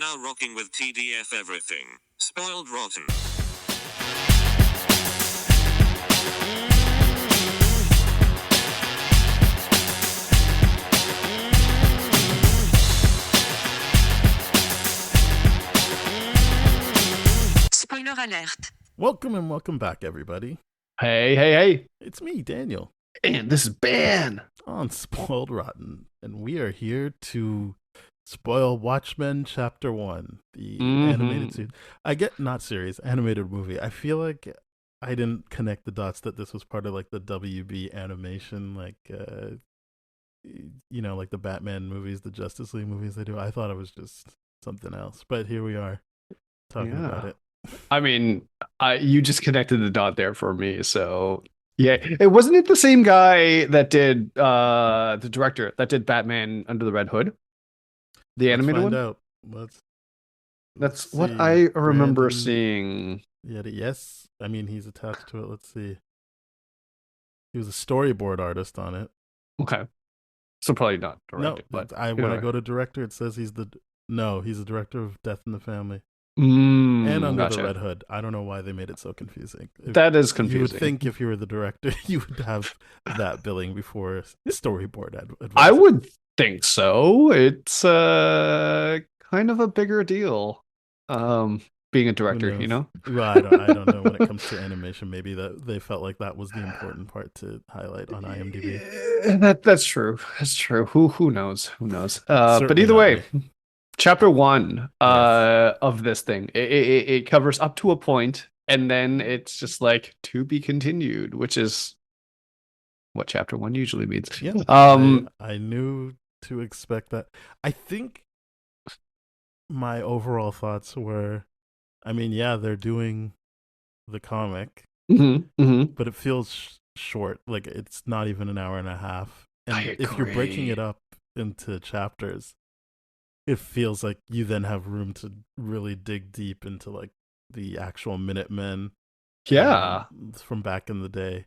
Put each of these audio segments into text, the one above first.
now rocking with TDF everything. Spoiled rotten. Spoiler alert. Welcome and welcome back, everybody. Hey. It's me, Daniel, And this is Ben. on Spoiled Rotten, and we are here to spoil Watchmen Chapter I, the animated series. Animated movie. I feel like I didn't connect the dots that this was part of like the WB animation, like like the Batman movies, the Justice League movies they do. I thought it was just something else, but here we are talking about it. I mean, you just connected the dot there for me. So yeah, wasn't it the same guy that did the director that did Batman Under the Red Hood, the animated one? Out. That's Let's what see. I remember Brandon, seeing. Yes, I mean he's attached to it. Let's see. He was a storyboard artist on it. Okay, so probably not directed. No, but when I go to director, it says he's the director of Death in the Family and Under the Red Hood. I don't know why they made it so confusing. That is confusing. You would think if you were the director, you would have that billing before storyboard advice. I would think so. It's kind of a bigger deal. Being a director, you know? Well, I don't know when it comes to animation. Maybe that they felt like that was the important part to highlight on IMDb. That's true. That's true. Who knows? Who knows? But either way, chapter 1 of this thing, it covers up to a point, and then it's just like to be continued, which is what chapter 1 usually means. Yeah. I knew to expect that. I think my overall thoughts were, I mean, yeah, they're doing the comic, but it feels short. Like it's not even an hour and a half. And if you're breaking it up into chapters, it feels like you then have room to really dig deep into like the actual Minutemen. Yeah. From back in the day.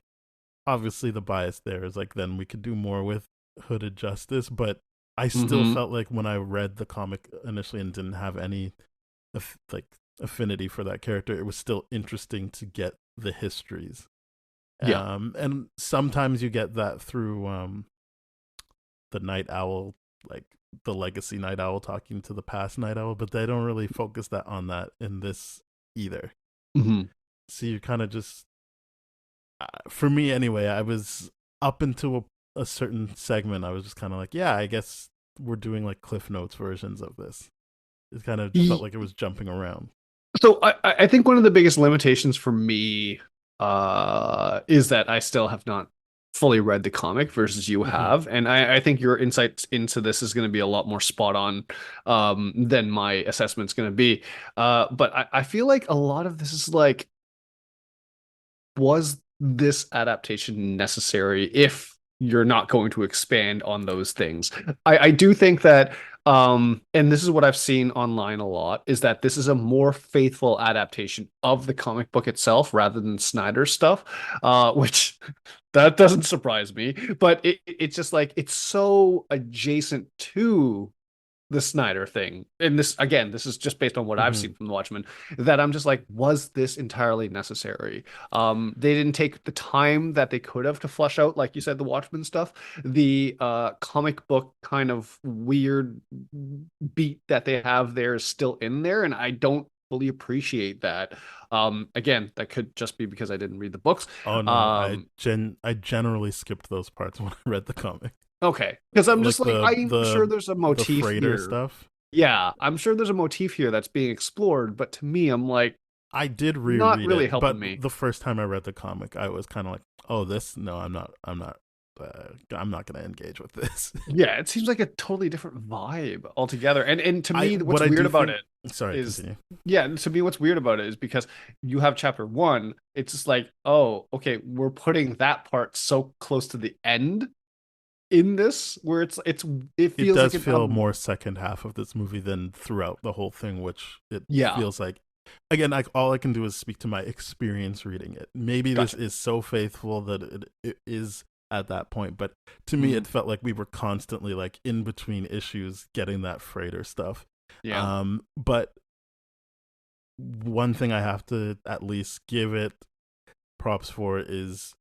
Obviously the bias there is like then we could do more with Hooded Justice, but I still felt like when I read the comic initially and didn't have any affinity for that character, it was still interesting to get the histories. And sometimes you get that through the Night Owl, like the legacy Night Owl talking to the past Night Owl, but they don't really focus on that in this either. So you're kind of just for me anyway, I was up into a certain segment, I was just kind of like, yeah, I guess we're doing like Cliff Notes versions of this. It kind of felt like it was jumping around. So I think one of the biggest limitations for me is that I still have not fully read the comic versus you have. And I think your insights into this is going to be a lot more spot on than my assessment's going to be. But I feel like a lot of this is like, was this adaptation necessary if you're not going to expand on those things? I do think that and this is what I've seen online a lot, is that this is a more faithful adaptation of the comic book itself rather than Snyder's stuff, which that doesn't surprise me, but it's just like it's so adjacent to the Snyder thing. And this is just based on what I've seen from the Watchmen, that I'm just like, was this entirely necessary? They didn't take the time that they could have to flesh out, like you said, the Watchmen stuff. The comic book kind of weird beat that they have there is still in there, and I don't fully appreciate that. Again, that could just be because I didn't read the books. Oh no, I generally skipped those parts when I read the comic. Okay, because I'm just like, I'm sure there's a motif the freighter here. Stuff. Yeah, I'm sure there's a motif here that's being explored, but to me, I'm like, I did reread not really it, helping but me. The first time I read the comic, I was kind of like, "Oh, I'm not going to engage with this." Yeah, it seems like a totally different vibe altogether. And to me, what's weird about it is, to me, what's weird about it is because you have chapter 1, it's just like, oh, okay, we're putting that part so close to the end in this, where it feels does feel more second half of this movie than throughout the whole thing, which it feels like. Again, all I can do is speak to my experience reading it. Maybe this is so faithful that it is at that point, but to me it felt like we were constantly like in between issues getting that freighter stuff, Yeah. But one thing I have to at least give it props for is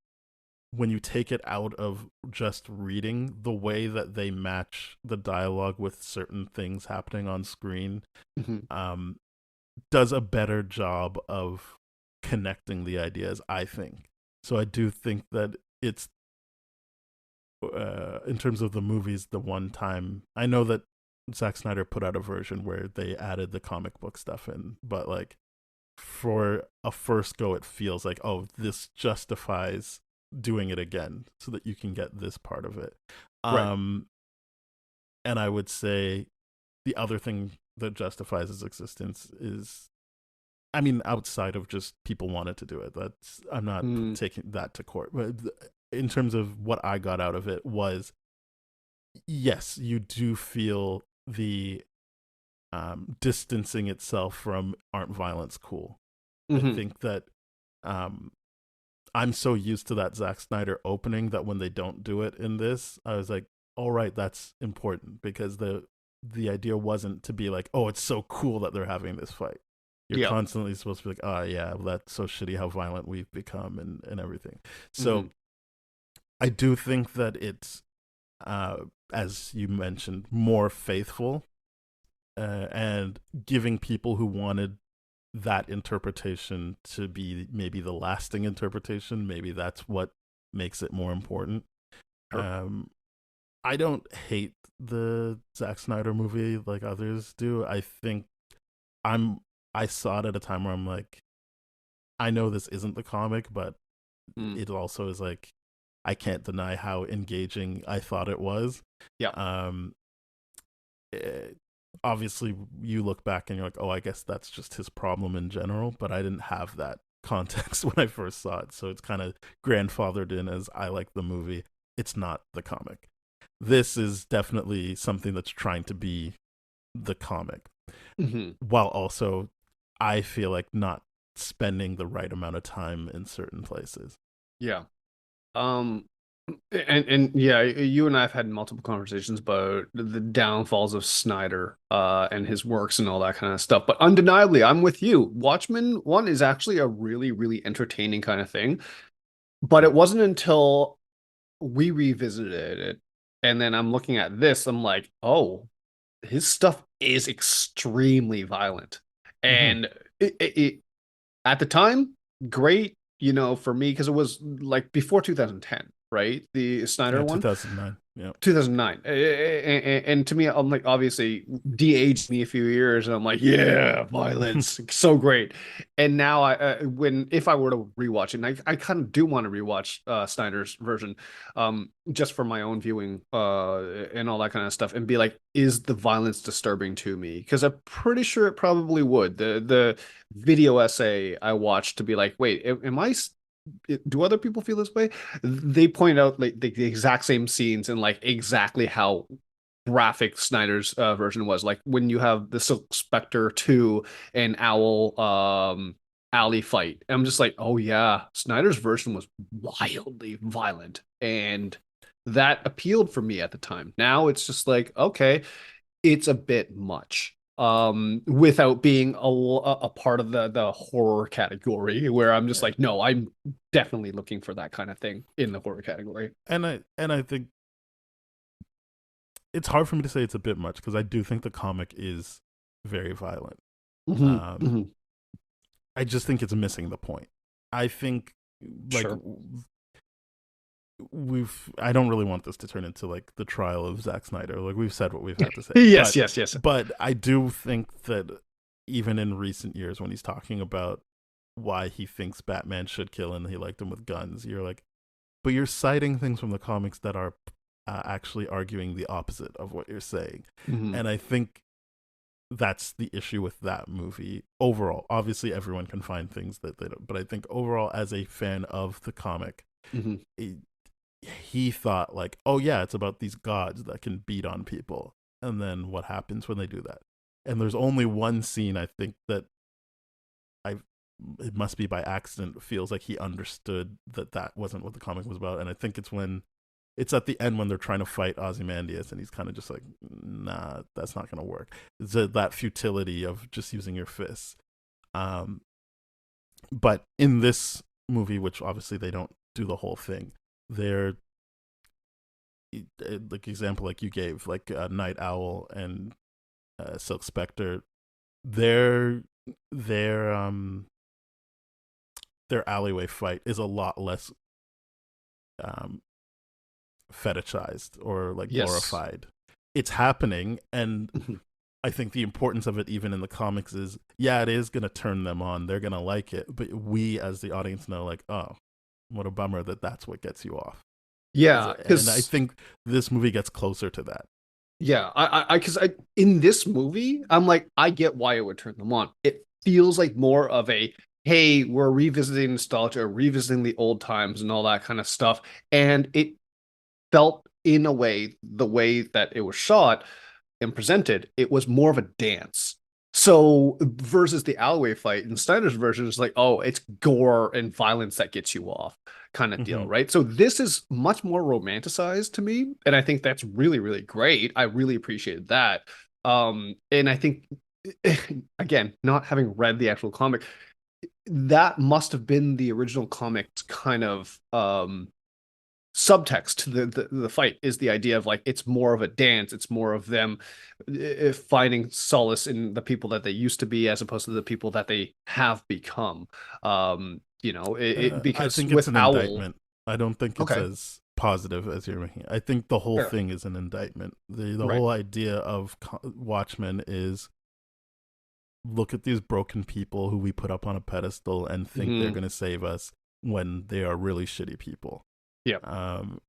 when you take it out of just reading, the way that they match the dialogue with certain things happening on screen Mhm. um, does a better job of connecting the ideas, I think. So I do think that it's, in terms of the movies, the one time. I know that Zack Snyder put out a version where they added the comic book stuff in, but like for a first go, it feels like, oh, this justifies doing it again so that you can get this part of it. Right. Um, and I would say the other thing that justifies its existence is, I mean, outside of just people wanted to do it. That's, I'm not Mm. taking that to court, but in terms of what I got out of it was, yes, you do feel the distancing itself from aren't violence cool. I Mhm. think that um, I'm so used to that Zack Snyder opening that when they don't do it in this, I was like, all right, that's important, because the idea wasn't to be like, oh, it's so cool that they're having this fight. You're Yeah. constantly supposed to be like, oh yeah, that's so shitty how violent we've become and everything. So Mhm. I do think that it's, uh, as you mentioned, more faithful, and giving people who wanted that interpretation to be maybe the lasting interpretation. Maybe that's what makes it more important. Sure. I don't hate the Zack Snyder movie like others do. I think I'm I saw it at a time where I'm like, I know this isn't the comic, but Mm. it also is like, I can't deny how engaging I thought it was. Yeah. Um, eh, Obviously, you look back and you're like, oh, I guess that's just his problem in general. But I didn't have that context when I first saw it, so it's kind of grandfathered in as I like the movie. It's not the comic. This is definitely something that's trying to be the comic, Mhm. while also, I feel like, not spending the right amount of time in certain places. Yeah. Um, and yeah, you and I have had multiple conversations about the downfalls of Snyder, and his works and all that kind of stuff. But undeniably, I'm with you. Watchmen 1 is actually a really, really entertaining kind of thing. But it wasn't until we revisited it, and then I'm looking at this, I'm like, oh, his stuff is extremely violent. Mm-hmm. And it at the time, great, for me, because it was like before 2010, right? The Snyder Yeah, one. 2009. Yeah. 2009. And to me, I'm like, obviously de-aged me a few years, and I'm like, yeah, violence, so great. And now if I were to rewatch it, and I kind of do want to rewatch Snyder's version, just for my own viewing, and all that kind of stuff, and be like, is the violence disturbing to me? Because I'm pretty sure it probably would. The video essay I watched to be like, wait, am I do other people feel this way? They point out like the exact same scenes and like exactly how graphic Snyder's version was. Like when you have the Silk Spectre 2 and Owl alley fight. I'm just like, oh yeah, Snyder's version was wildly violent. And that appealed for me at the time. Now it's just like, okay, it's a bit much, without being a part of the horror category, where I'm just like, no, I'm definitely looking for that kind of thing in the horror category. And I think it's hard for me to say it's a bit much, because I do think the comic is very violent. Mhm, Um, mhm. I just think it's missing the point. I think, like, Sure. I don't really want this to turn into like the trial of Zack Snyder. Like, we've said what we've had to say, Yes, yes, yes. but I do think that even in recent years, when he's talking about why he thinks Batman should kill and he liked him with guns, you're like, but you're citing things from the comics that are actually arguing the opposite of what you're saying. Mhm. And I think that's the issue with that movie overall. Obviously, everyone can find things that they don't, but I think overall, as a fan of the comic, Mhm. it, he thought like, oh yeah, it's about these gods that can beat on people, and then what happens when they do that? And there's only one scene, I think, that I it must be by accident, feels like he understood that that wasn't what the comic was about, and I think it's when It's at the end when they're trying to fight Ozymandias, and he's kind of just like, nah, that's not gonna work. It's that futility of just using your fists. Um, but in this movie, which obviously they don't do the whole thing, they're like example like you gave, like Night Owl and Silk Spectre, their their um their alleyway fight is a lot less um fetishized or like Yes. glorified. It's happening, and Mhm. I think the importance of it, even in the comics, is yeah, it is gonna turn them on. They're gonna like it, but we as the audience know, like, oh, what a bummer that that's what gets you off. Yeah, And I because think this movie gets closer to that. yeah, because in this movie, I'm like, I get why it would turn them on. It feels like more of a, hey, we're revisiting nostalgia, revisiting the old times and all that kind of stuff. And it felt in a way, the way that it was shot and presented, it was more of a dance. So versus the alleyway fight in Snyder's version, it's like, oh, it's gore and violence that gets you off kind of Mm-hmm. deal, right? So this is much more romanticized to me, and I think that's really, really great. I really appreciated that. And I think again, not having read the actual comic, that must have been the original comics kind of subtext to the fight is the idea of like it's more of a dance, it's more of them finding solace in the people that they used to be as opposed to the people that they have become. I Because think it's with an Owl. indictment. I don't think it's Okay. as positive as you're making it. I think the whole Fair. thing is an indictment. The Right. whole idea of Watchmen is look at these broken people who we put up on a pedestal and think they're Hmm. going to save us when they are really shitty people. Yeah. Um,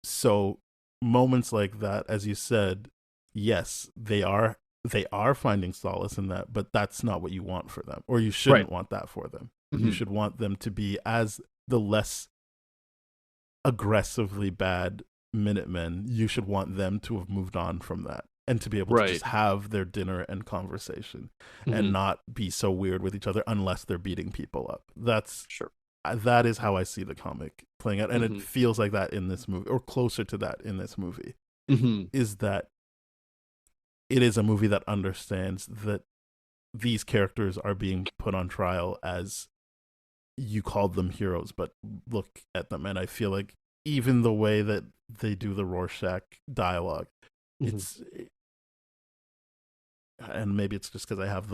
so moments like that, as you said, yes, they are finding solace in that, but that's not what you want for them, or you Right. shouldn't want that for them. You Hmm. should want them to be as the less aggressively bad Minutemen. You should want them to have moved on from that and to be able to just Right. have their dinner and conversation and Hmm. not be so weird with each other unless they're beating people up. Sure. That is how I see the comic playing out, and it Hmm. feels like that in this movie, or closer to that in this movie. Hmm. Is that it is a movie that understands that these characters are being put on trial as you called them heroes, but look at them, and I feel like even the way that they do the Rorschach dialogue, Hmm. it's and maybe it's just because I have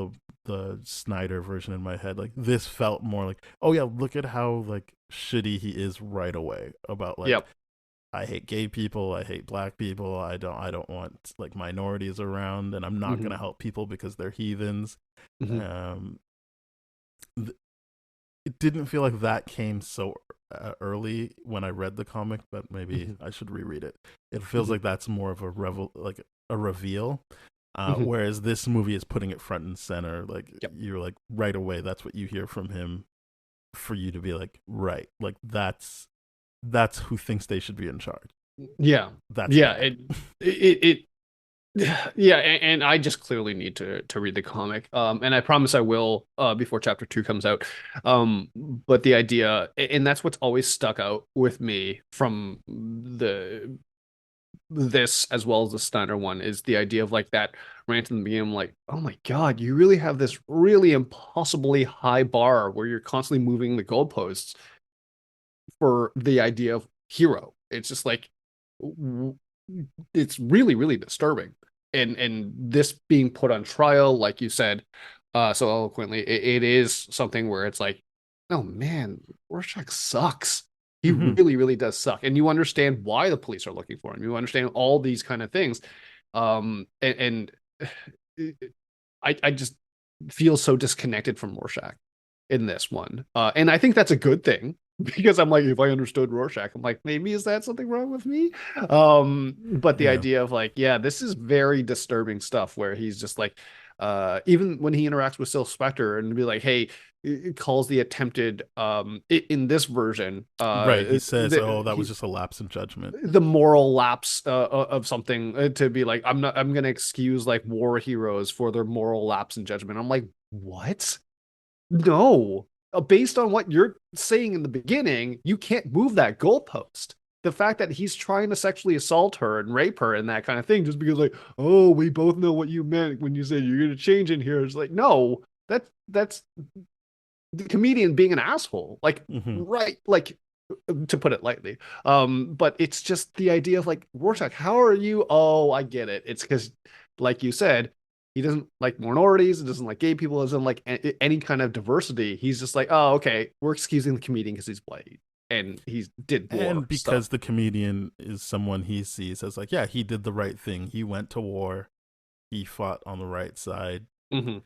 the Snyder version in my head. Like this felt more like, oh yeah, look at how like shitty he is right away about like Yep. I hate gay people, I hate black people, I don't want like minorities around, and I'm not Hmm. gonna help people because they're heathens. Hmm. Um, it didn't feel like that came so early when I read the comic, but maybe Hmm. I should reread it. It feels Hmm. like that's more of a like a reveal, Hmm. whereas this movie is putting it front and center. Like Yep. you're like right away, that's what you hear from him, for you to be like, right, like that's who thinks they should be in charge. Yeah. That's Yeah. bad. It yeah, and I just clearly need to read the comic. And I promise I will before chapter 2 comes out. But the idea, and that's what's always stuck out with me from the this as well as the Snyder one, is the idea of like that rant in the beginning, like, oh my God, you really have this really impossibly high bar where you're constantly moving the goalposts for the idea of hero. It's just like it's really, really disturbing. And this being put on trial, like you said, so eloquently, it is something where it's like, oh man, Rorschach sucks. He Hmm. really, really does suck. And you understand why the police are looking for him. You understand all these kind of things. And I just feel so disconnected from Rorschach in this one. And I think that's a good thing because I'm like, if I understood Rorschach, I'm like, maybe is that something wrong with me? But the Yeah. idea of like, yeah, this is very disturbing stuff where he's just like, even when he interacts with Silk Spectre and be like, hey, it calls the attempted in this version Right. He says, "Oh, that was he just a lapse in judgment." the moral lapse of something to be like I'm gonna excuse like war heroes for their moral lapse in judgment. I'm like, what? No. Based on what you're saying in the beginning, you can't move that goalpost. the fact that he's trying to sexually assault her and rape her and that kind of thing, just because like, oh, we both know what you meant when you said you're gonna change in here. It's like, no, that's the comedian being an asshole. Like, Hmm. right, like to put it lightly. But it's just the idea of like, Rorschach, how are you? Oh, I get it. It's because, like you said, he doesn't like minorities, he doesn't like gay people, doesn't like any kind of diversity. He's just like, oh, okay, we're excusing the comedian because he's white and he did war And stuff. because the comedian is someone he sees as like, yeah, he did the right thing. He went to war. He fought on the right side. Hmm.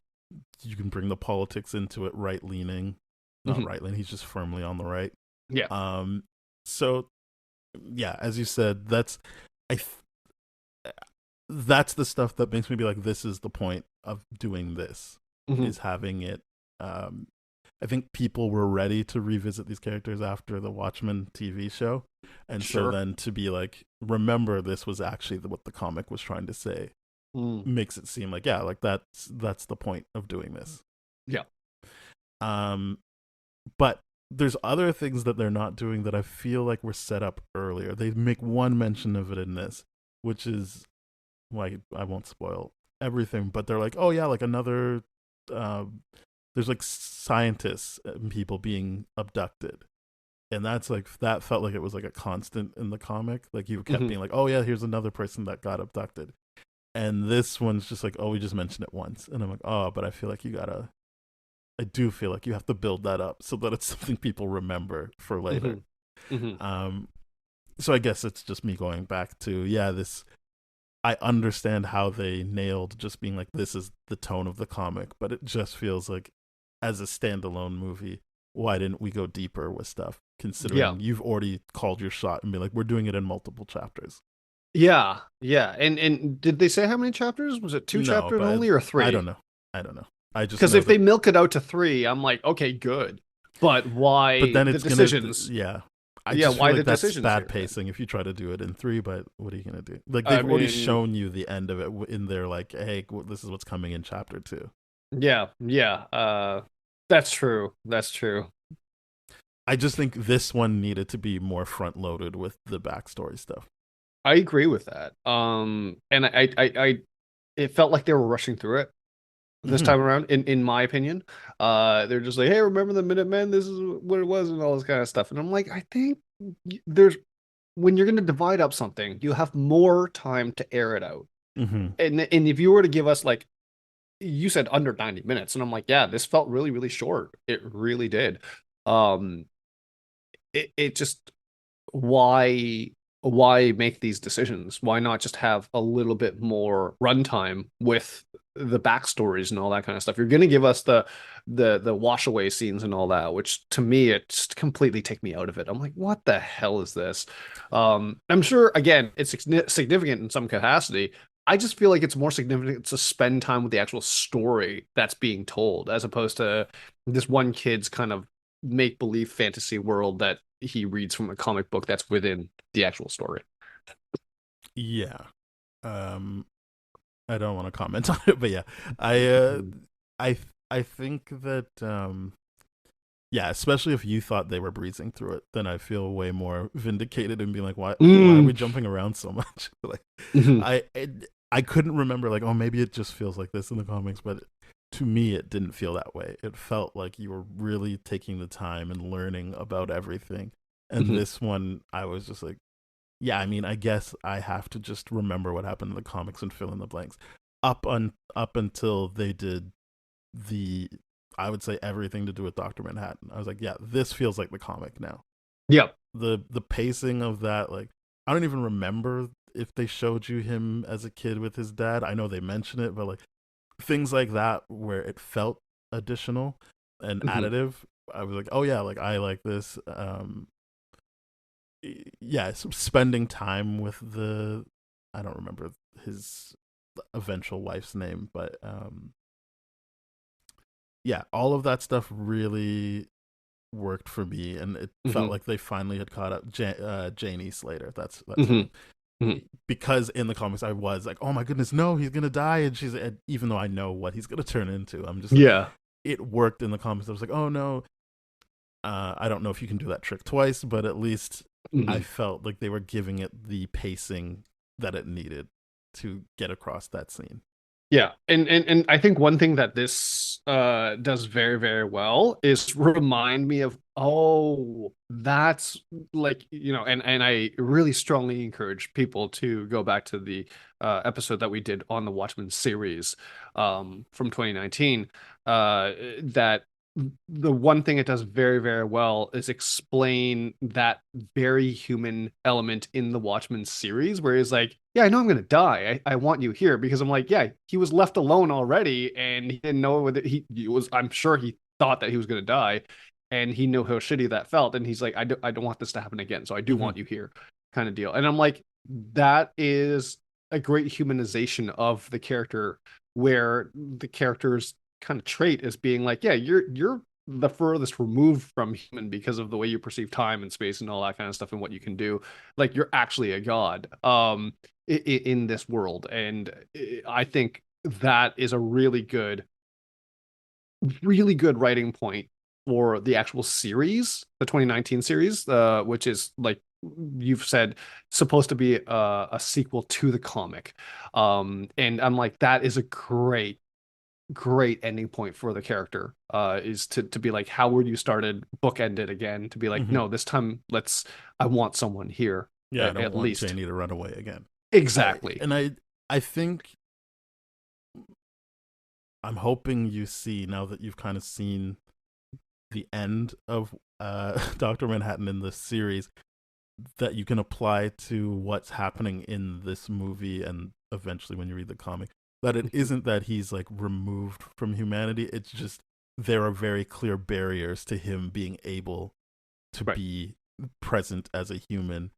You can bring the politics into it, right leaning, not Hmm. right leaning. He's just firmly on the right. Yeah. Um, so yeah, as you said, I that's the stuff that makes me be like, this is the point of doing this, Hmm. is having it. Um, I think people were ready to revisit these characters after the Watchmen TV show, and so Sure. then to be like, remember, this was actually what the comic was trying to say, Mm. makes it seem like, yeah, like that's the point of doing this. Yeah. Um, but there's other things that they're not doing that I feel like were set up earlier. They make one mention of it in this, which is, like, I won't spoil everything, but they're like, oh yeah, like another there's like scientists and people being abducted. And that's like, that felt like it was like a constant in the comic. Like you kept Hmm. being like, oh yeah, here's another person that got abducted. And this one's just like, oh, we just mentioned it once. And I'm like, oh, but I do feel like you have to build that up so that it's something people remember for later. Hmm. Hmm. Um, so I guess it's just me going back to, yeah, this, I understand how they nailed just being like, this is the tone of the comic, but it just feels like, as a standalone movie, why didn't we go deeper with stuff? Yeah. Considering you've already called your shot and be like, we're doing it in multiple chapters. Yeah. Yeah. And did they say how many chapters? Was it two No, chapters but only or I three? don't know. I don't know. I just Because know if they that. milk it out to three, I'm like, okay, good. But But why then the it's gonna, decisions? yeah. I Yeah, just feel why the like that's decisions bad here then? pacing if you try to do it in three. But what are you gonna do? Like, I they've already mean, shown you the end of it in there. Like, hey, this is what's coming in chapter two. yeah, yeah. That's true. That's true. I just think this one needed to be more front loaded with the backstory stuff. I agree with that. And it felt like they were rushing through it this Hmm. time around, in my opinion. They're just like, hey, remember the Minutemen? This is what it was, and all this kind of stuff. And I'm like, I think there's when you're going to divide up something, you have more time to air it out. Hmm. And if you were to give us like you said under 90 minutes, and I'm like, yeah, this felt really, really short. It really did. Um, it just why why make these decisions? Why not just have a little bit more runtime with the backstories and all that kind of stuff? You're gonna give us the wash away scenes and all that, which to me it just completely take me out of it. I'm like, what the hell is this? I'm sure again it's significant in some capacity. I just feel like it's more significant to spend time with the actual story that's being told, as opposed to this one kid's kind of make believe fantasy world that he reads from a comic book that's within the actual story. Yeah. Um, I don't want to comment on it, but yeah, I I I think that yeah, especially if you thought they were breezing through it, then I feel way more vindicated and being like, why are we Mm. jumping around so much? Like, Mhm. I couldn't remember, like, oh, maybe it just feels like this in the comics, but to me it didn't feel that way. It felt like you were really taking the time and learning about everything. And Mhm. this one, I was just like, yeah, I mean, I guess I have to just remember what happened in the comics and fill in the blanks. Up until they did the, I would say, everything to do with Doctor Manhattan. I was like, yeah, this feels like the comic now. Yep. The pacing of that, like, I don't even remember if they showed you him as a kid with his dad. I know they mention it, but like things like that where it felt additional and Mhm. additive, I was like, oh yeah, like I like this. Yeah, spending time with the, I don't remember his eventual wife's name, but yeah, all of that stuff really worked for me, and it felt Mhm. like they finally had caught up. Janie Slater, that's her Mhm. name. Mhm. Because in the comics, I was like, oh my goodness, no, he's gonna die, and even though I know what he's gonna turn into, I'm just like, Yeah. it worked in the comics. I was like, oh no, I don't know if you can do that trick twice, but at least I Mhm. felt like they were giving it the pacing that it needed to get across that scene. Yeah, and I think one thing that this does very, very well is remind me of, oh, that's like, and I really strongly encourage people to go back to the episode that we did on the Watchmen series from 2019. That the one thing it does very, very well is explain that very human element in the Watchmen series, where he's like, yeah, I know I'm gonna die. I want you here because I'm like, yeah, he was left alone already, and he didn't know whether he was. I'm sure he thought that he was gonna die, and he knew how shitty that felt. And he's like, I don't want this to happen again, so I do Hmm. want you here, kind of deal. And I'm like, that is a great humanization of the character, where the character's kind of trait is being like, yeah, you're the furthest removed from human because of the way you perceive time and space and all that kind of stuff and what you can do. Like you're actually a god. In this world. And I think that is a really good writing point for the actual series, the 2019 series, which is like you've said, supposed to be a sequel to the comic. And I'm like, that is a great ending point for the character. Is to be like, how were you started, bookend it again, to be like, Hmm. no, this time I want someone here Yeah, I don't at want least. Janie to run away again. I Exactly. and I think I'm hoping you see, now that you've kind of seen the end of Doctor Manhattan in this series, that you can apply to what's happening in this movie and eventually when you read the comic. That it Mhm. isn't that he's like removed from humanity. It's just there are very clear barriers to him being able to Right. be present as a human.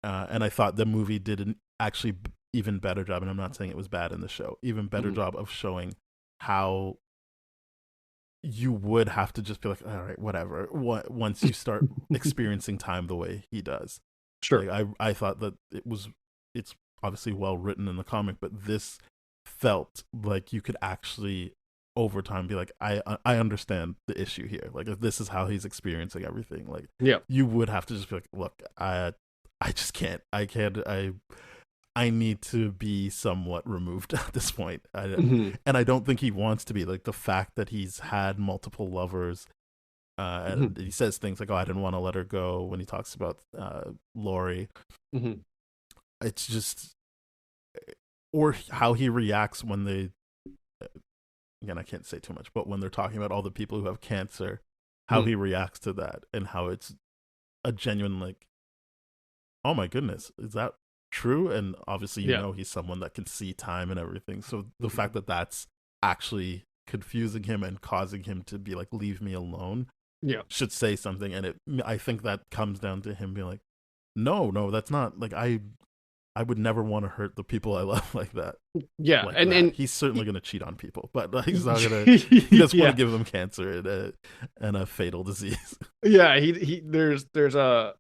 And I thought the movie did an actually even better job, and I'm not saying it was bad in the show, even better Mhm. job of showing how you would have to just be like, all right, whatever. Once you start experiencing time the way he does, Sure. like I thought that it's obviously well written in the comic, but this felt like you could actually over time be like, I understand the issue here. Like if this is how he's experiencing everything, like Yeah. you would have to just be like, look, I just can't. I need to be somewhat removed at this point. Mhm. And I don't think he wants to be. Like the fact that he's had multiple lovers, Mhm. and he says things like, "Oh, I didn't want to let her go." When he talks about Lori, Mhm. it's just, or how he reacts when they. Again, I can't say too much, but when they're talking about all the people who have cancer, how Mhm. he reacts to that, and how it's a genuine like, oh my goodness, is that true? And obviously, Yeah. he's someone that can see time and everything. So the fact Mhm. that that's actually confusing him and causing him to be like, leave me alone, Yeah. should say something. And I think that comes down to him being like, no, that's not like, I would never want to hurt the people I love like that. Yeah. Like And that. and He's certainly going to cheat on people, but he's not going to, he doesn't want to yeah. give them cancer and a fatal disease. Yeah, he there's I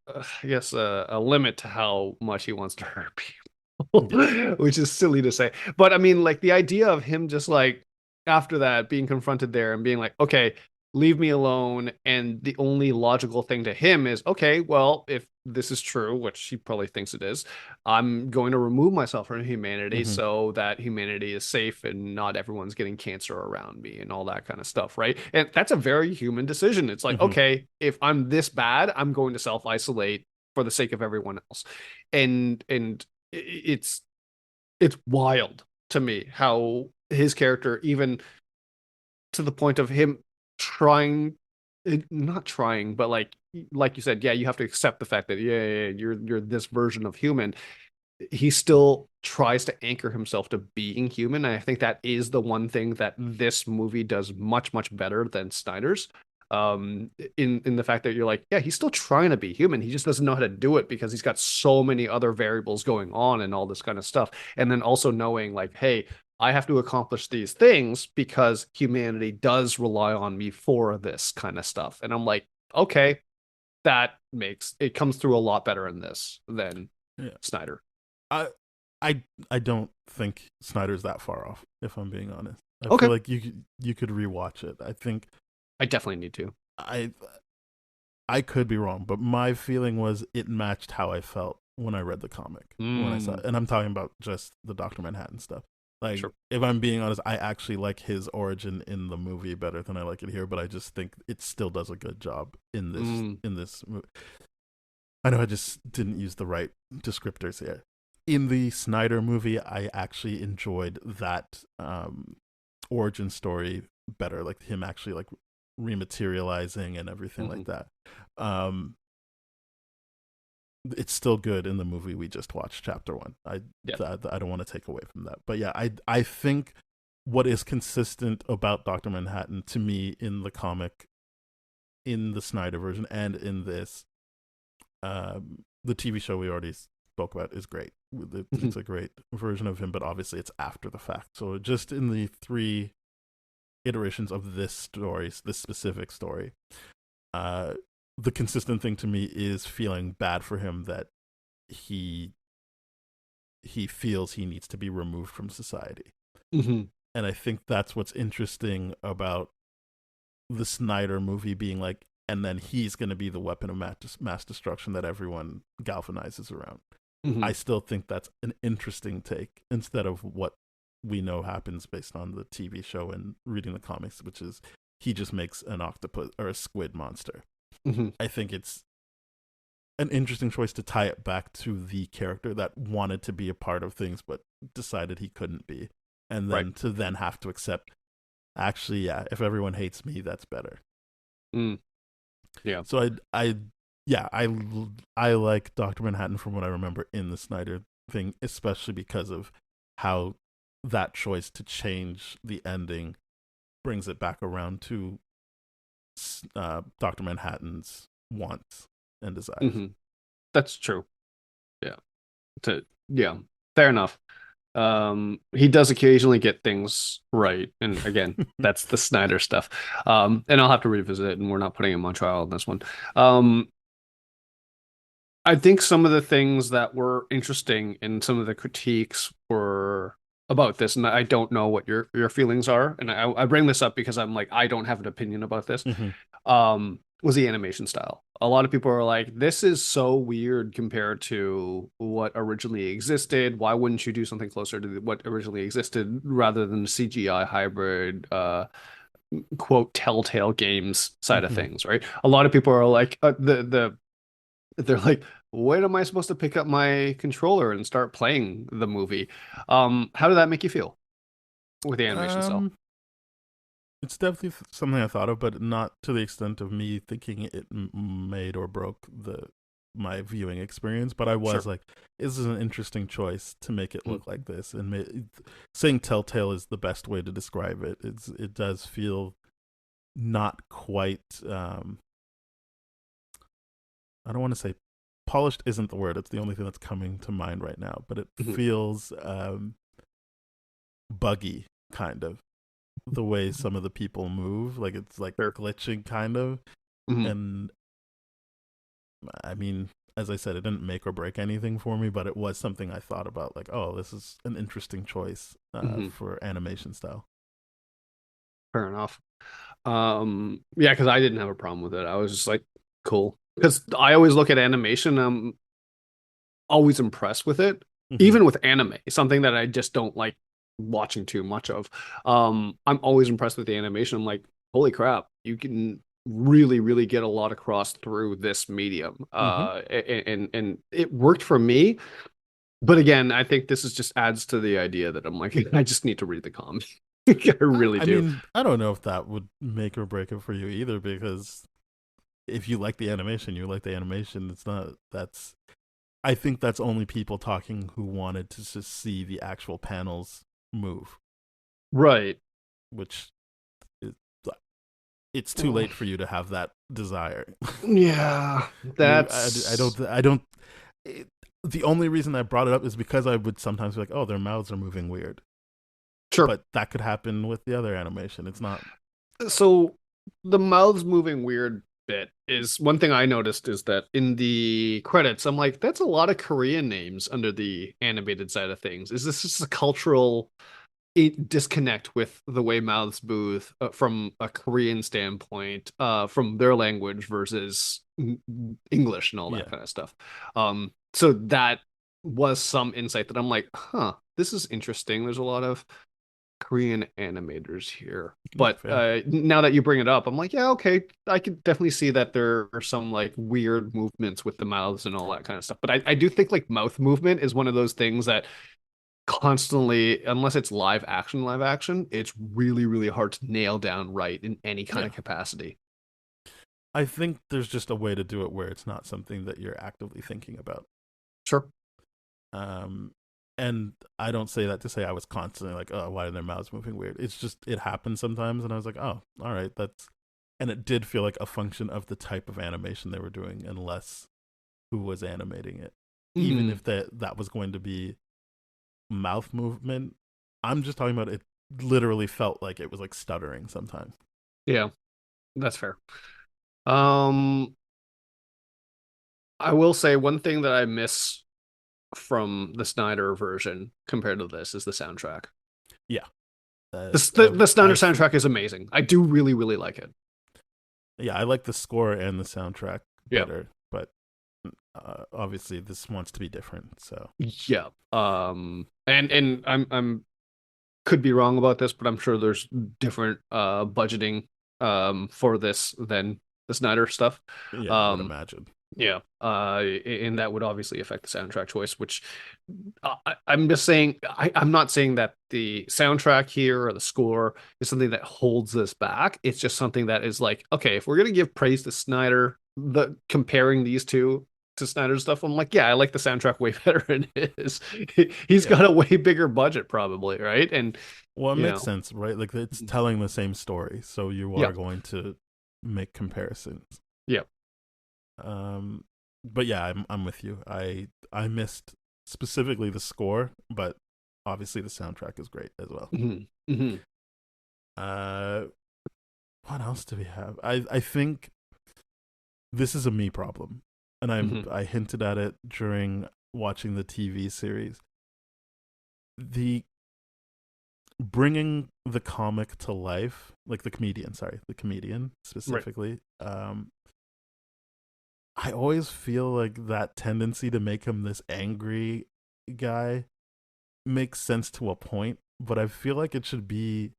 guess a limit to how much he wants to hurt people, Yeah. which is silly to say. But I mean, like the idea of him just like after that being confronted there and being like, okay, leave me alone. And the only logical thing to him is, okay, well, if this is true, which he probably thinks it is, I'm going to remove myself from humanity Hmm. so that humanity is safe and not everyone's getting cancer around me and all that kind of stuff, right? And that's a very human decision. It's like, Hmm. okay, if I'm this bad, I'm going to self-isolate for the sake of everyone else. And it's it's wild to me how his character, even to the point of him trying, not trying, but like you said, yeah, you have to accept the fact that yeah, you're this version of human. He still tries to anchor himself to being human. And I think that is the one thing that this movie does much better than Snyder's. In the fact that you're like, yeah, he's still trying to be human. He just doesn't know how to do it because he's got so many other variables going on and all this kind of stuff. And then also knowing like, hey, I have to accomplish these things because humanity does rely on me for this kind of stuff. And I'm like, okay, that makes it comes through a lot better in this than Yeah. Snyder. I I I don't think Snyder's that far off, if I'm being honest. I feel Okay. like you could rewatch it. I think I definitely need to. I I could be wrong, but my feeling was it matched how I felt when I read the comic when I saw it. Mm, And I'm talking about just the Doctor Manhattan stuff. Like, sure. if I'm being honest, I actually like his origin in the movie better than I like it here, but I just think it still does a good job Mm, in this movie. I know I just didn't use the right descriptors here. In the Snyder movie, I actually enjoyed that origin story better, like him actually like rematerializing and everything like mhm. that. Um, it's still good in the movie we just watched, Chapter One. Yeah. I don't want to take away from that, but yeah, I think what is consistent about Doctor Manhattan to me in the comic, in the Snyder version, and in this, the TV show we already spoke about is great. Mhm, It's a great version of him, but obviously it's after the fact. So just in the three iterations of this story, this specific story, uh, the consistent thing to me is feeling bad for him that he he feels he needs to be removed from society. mhm, And I think that's what's interesting about the Snyder movie being like, and then he's going to be the weapon of mass destruction that everyone galvanizes around. I mhm. still think that's an interesting take instead of what we know happens based on the TV show and reading the comics, which is he just makes an octopus or a squid monster. Mhm. I think it's an interesting choice to tie it back to the character that wanted to be a part of things but decided he couldn't be, and Right. then to then have to accept, actually, yeah, if everyone hates me, that's better. Mm, yeah. So yeah, I like Doctor Manhattan from what I remember in the Snyder thing, especially because of how that choice to change the ending brings it back around to Doctor Manhattan's wants and desires. Hmm. That's true. Yeah. Yeah. Fair enough. He does occasionally get things right, and again, that's the Snyder stuff. And I'll have to revisit it, and we're not putting him on trial on this one. Um, I think some of the things that were interesting in some of the critiques were about this, and I don't know what your feelings are, and I bring this up because I'm like I don't have an opinion about this. Hmm. Was the animation style. A lot of people are like, this is so weird compared to what originally existed. Why wouldn't you do something closer to what originally existed rather than the CGI hybrid, quote, Telltale Games side of Hmm. things, right? A lot of people are like, they're like, when am I supposed to pick up my controller and start playing the movie? How did that make you feel with the animation style? um it's definitely something I thought of, but not to the extent of me thinking it made or broke the my viewing experience. But I was Sure. like, this is an interesting choice to make it Mm, look like this, and saying Telltale is the best way to describe it. It does feel not quite. I don't want to say polished isn't the word. It's the only thing that's coming to mind right now. But it mhm. feels buggy, kind of the way some of the people move. Like it's like Sure. glitching, kind of. Mhm, And I mean, as I said, it didn't make or break anything for me, but it was something I thought about. Like, oh, this is an interesting choice mhm. for animation style. Fair enough. Yeah, because I didn't have a problem with it. I was just like, cool. Because I always look at animation, I'm always impressed with it, Hmm. even with anime, something that I just don't like watching too much of. I'm always impressed with the animation. I'm like, holy crap, you can really, really get a lot across through this medium. Hmm. And it worked for me. But again, I think this is just adds to the idea that I'm like, I just need to read the comic. I really I do. mean, I don't know if that would make or break it for you either, because if you like the animation, you like the animation. It's not that's. I think that's only people talking who wanted to just see the actual panels move, Right. which is, it's too late for you to have that desire. Yeah, I that's don't. It, the only reason I brought it up is because I would sometimes be like, "Oh, their mouths are moving weird," sure. but that could happen with the other animation. It's not. So the mouths moving weird bit is one thing I noticed is that in the credits, I'm like, that's a lot of Korean names under the animated side of things. Is this just a cultural disconnect with the way mouths move from a Korean standpoint, from their language versus English and all that Yeah. kind of stuff. So that was some insight that I'm like, huh, this is interesting. There's a lot of Korean animators here. Yeah, But fair. now that you bring it up, I'm like, yeah, okay, I could definitely see that there are some like weird movements with the mouths and all that kind of stuff. But I do think like mouth movement is one of those things that constantly, unless it's live action, it's really, really hard to nail down right in any kind Yeah. of capacity. I think there's just a way to do it where it's not something that you're actively thinking about. Sure. Um, and I don't say that to say I was constantly like, oh, why are their mouths moving weird? It's just it happens sometimes, and I was like, oh, all right, that's. And it did feel like a function of the type of animation they were doing, and less who was animating it. Even Mm, if that was going to be mouth movement, I'm just talking about it. Literally felt like it was like stuttering sometimes. yeah, that's fair. Um, I will say one thing that I miss from the Snyder version compared to this is the soundtrack. Yeah, The Snyder I soundtrack is amazing. I do really, really like it. yeah, I like the score and the soundtrack Yeah. better, but obviously this wants to be different. So Yeah. And I'm could be wrong about this, but I'm sure there's different budgeting for this than the Snyder stuff. yeah, I would Um, imagine. yeah. And that would obviously affect the soundtrack choice, which I'm just saying, I'm not saying that the soundtrack here or the score is something that holds this back. It's just something that is like, okay, if we're gonna give praise to Snyder, the comparing these two to Snyder's stuff, I'm like, yeah, I like the soundtrack way better than his. He's Yeah, got a way bigger budget, probably, right? And well, it you makes know, sense, right? Like it's telling the same story, so you yeah, are going to make comparisons. yeah. Um, but yeah, I'm with you. I missed specifically the score, but obviously the soundtrack is great as well. Hmm. Hmm. Uh, what else do we have? I think this is a me problem, and Hmm. I hinted at it during watching the TV series. The bringing the comic to life, like the comedian Right. specifically. I always feel like that tendency to make him this angry guy makes sense to a point, but I feel like it should be.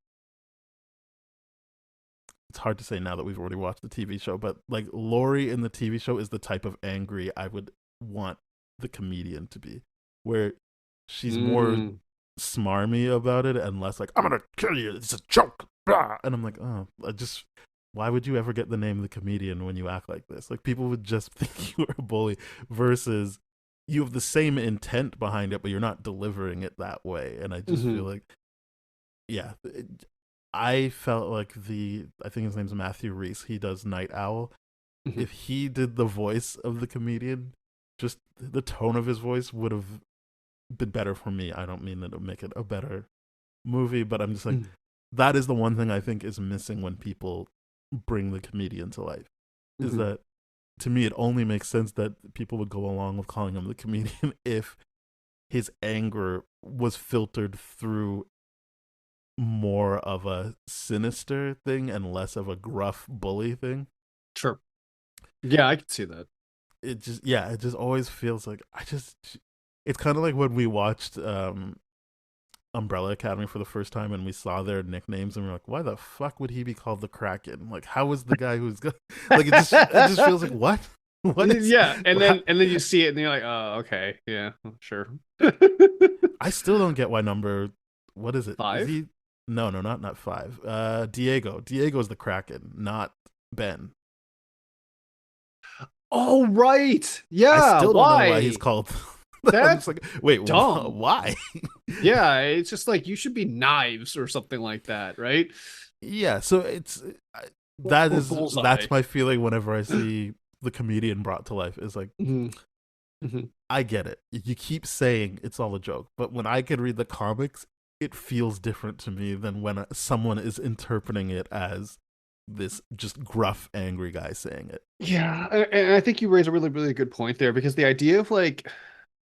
It's hard to say now that we've already watched the TV show, but like Lori in the TV show is the type of angry I would want the comedian to be, where she's more Mm. smarmy about it and less like I'm gonna kill you. It's a joke, blah. And I'm like, oh, I just. Why would you ever get the name the comedian when you act like this? Like people would just think you were a bully versus you have the same intent behind it, but you're not delivering it that way. And I just Hmm. feel like, yeah, I felt like I think his name's Matthew Reese. He does Night Owl. Hmm. If he did the voice of the comedian, just the tone of his voice would have been better for me. I don't mean that it'll make it a better movie, but I'm just like, that is the one thing I think is missing when people bring the comedian to life. Is Hmm. that to me, it only makes sense that people would go along with calling him the comedian if his anger was filtered through more of a sinister thing and less of a gruff bully thing. Sure. Yeah, I can see that. It just always feels like it's kind of like when we watched Umbrella Academy for the first time and we saw their nicknames and we're like, why the fuck would he be called the Kraken? Like, how is the guy who's like it just feels like what what is Yeah, and how, then you see it and you're like, oh, okay, yeah, sure. I still don't get why number what is it? Is Five? he no, not five. Diego's the Kraken, not Ben. Oh, right. I Yeah, still don't know why he's why? called. I'm just That's like, wait, dumb. why? Yeah, it's just like you should be knives or something like that, right? Yeah, so it's Or bullseye. that's my feeling whenever I see the comedian brought to life. Is like, Hmm. Hmm. I get it. You keep saying it's all a joke, but when I can read the comics, it feels different to me than when someone is interpreting it as this just gruff, angry guy saying it. Yeah, and I think you raise a really, really good point there because the idea of like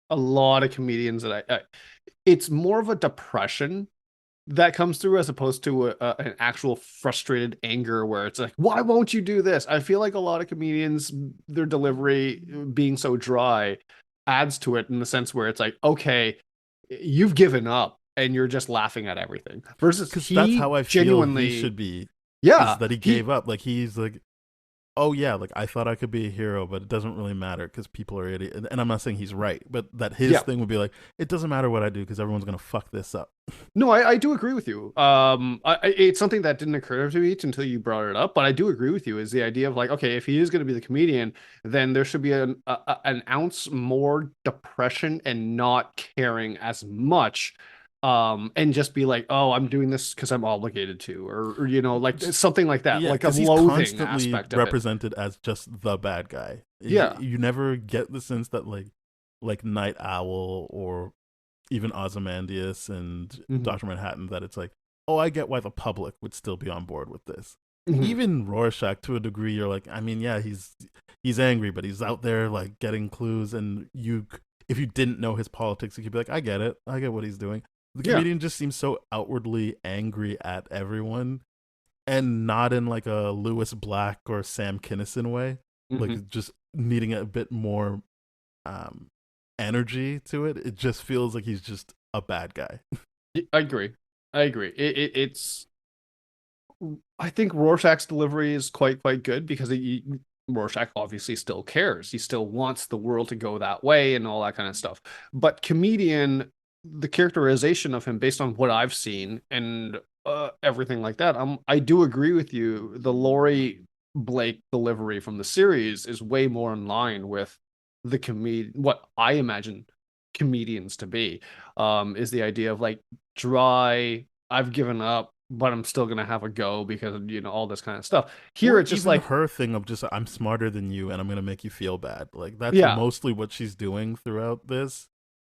a lot of comedians that it's more of a depression that comes through as opposed to an actual frustrated anger where it's like, why won't you do this? I feel like a lot of comedians, their delivery being so dry adds to it in the sense where it's like, okay, you've given up and you're just laughing at everything. Versus Because that's how he I feel he genuinely, should be. Is yeah, that he he gave up? Like he's like, oh yeah, like I thought I could be a hero, but it doesn't really matter because people are idiots. And I'm not saying he's right, but that his yeah. thing would be like, it doesn't matter what I do because everyone's gonna fuck this up. No, I do agree with you. It's something that didn't occur to me until you brought it up, but I do agree with you. Is the idea of like, okay, if he is going to be the comedian, then there should be an ounce more depression and not caring as much, and just be like, oh, I'm doing this because I'm obligated to, or like something like that, Yeah, like a because he's loathing constantly aspect of it. represented as just the bad guy. Yeah. You never get the sense that like Night Owl or even Ozymandias and Hmm. Doctor Manhattan that it's like, oh, I get why the public would still be on board with this. Hmm. Even Rorschach, to a degree, you're like, I mean, yeah, he's angry, but he's out there like getting clues, and if you didn't know his politics, you could be like, I get it, I get what he's doing. The Yeah. comedian just seems so outwardly angry at everyone, and not in like a Lewis Black or Sam Kinison way, Hmm. like just needing a bit more um, energy to it. It just feels like he's just a bad guy. I agree. I agree. It's I think Rorschach's delivery is quite good because Rorschach obviously still cares. He still wants the world to go that way and all that kind of stuff. But comedian, the characterization of him based on what I've seen and everything like that, I do agree with you. The Laurie Blake delivery from the series is way more in line with what I imagine comedians to be. Is the idea of like dry, I've given up, but I'm still gonna have a go because all this kind of stuff. Here Or it's just even like, her thing of just I'm smarter than you and I'm gonna make you feel bad. Like that's yeah, mostly what she's doing throughout this,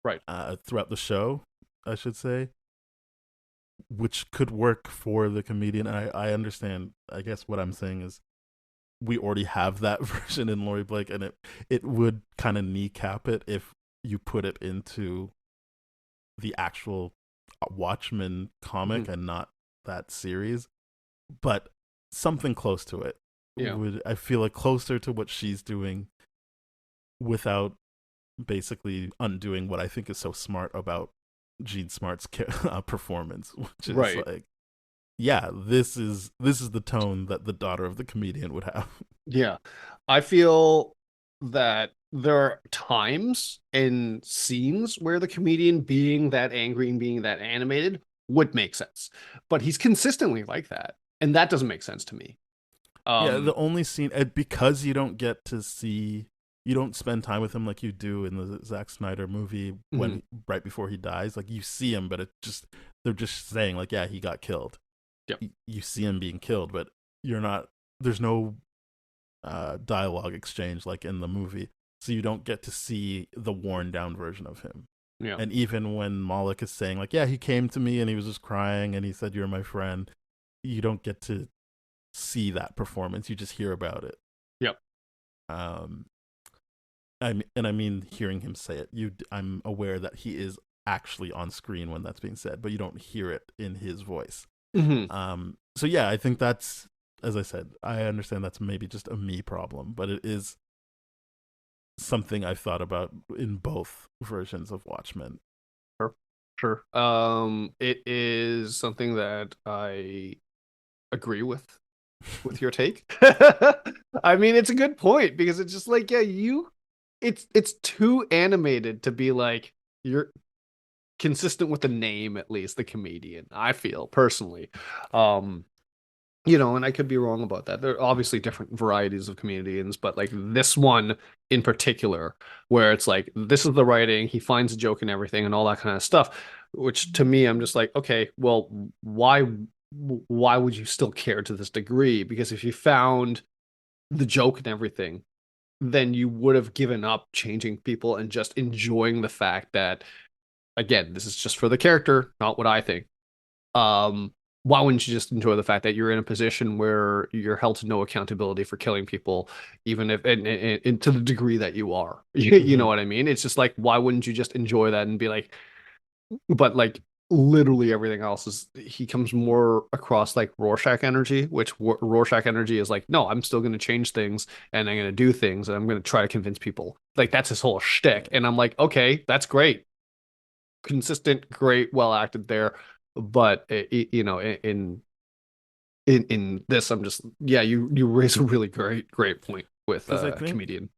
right, throughout the show, I should say, which could work for the comedian. And I understand. I guess what I'm saying is we already have that version in Laurie Blake, and it would kind of kneecap it if you put it into the actual Watchmen comic mhm, and not that series. But something close to it yeah, would, I feel like, closer to what she's doing without basically undoing what I think is so smart about Gene Smart's performance, which is right, like, yeah, this is the tone that the daughter of the comedian would have. yeah. I feel that there are times and scenes where the comedian being that angry and being that animated would make sense, but he's consistently like that, and that doesn't make sense to me. Yeah, the Um, only scene, because you don't get to see, you don't spend time with him like you do in the Zack Snyder movie mhm, when right before he dies. Like you see him, but it just they're just saying like, yeah, he got killed. yep, You see him being killed, but you're not. There's no dialogue exchange like in the movie, so you don't get to see the worn down version of him. yeah, And even when Moloch is saying like, yeah, he came to me and he was just crying and he said you're my friend, you don't get to see that performance. You just hear about it. yep, Um, I mean, hearing him say it, I'm aware that he is actually on screen when that's being said, but you don't hear it in his voice. mhm, So yeah, I think that's, as I said, I understand that's maybe just a me problem, but it is something I've thought about in both versions of Watchmen. sure, sure. It is something that I agree with your take. I mean, it's a good point because it's just like, yeah, it's too animated to be like you're consistent with the name, at least the comedian, I feel personally. Um, and I could be wrong about that. There are obviously different varieties of comedians, but like this one in particular, where it's like this is the writing, he finds a joke and everything and all that kind of stuff, which to me, I'm just like, okay, well, why would you still care to this degree? Because if you found the joke and everything, then you would have given up changing people and just enjoying the fact that, again, this is just for the character, not what I think. Um, why wouldn't you just enjoy the fact that you're in a position where you're held to no accountability for killing people, even if and to the degree that you are? You know Mm-hmm. what I mean? It's just like, why wouldn't you just enjoy that and be like, but like literally everything else is he comes more across like Rorschach energy, which Rorschach energy is like, no, I'm still going to change things and I'm going to do things and I'm going to try to convince people. Like that's his whole shtick. And I'm like, okay, that's great, consistent, great, well acted there. But in this, I'm just yeah, you raise a really great point with Because I a think comedian.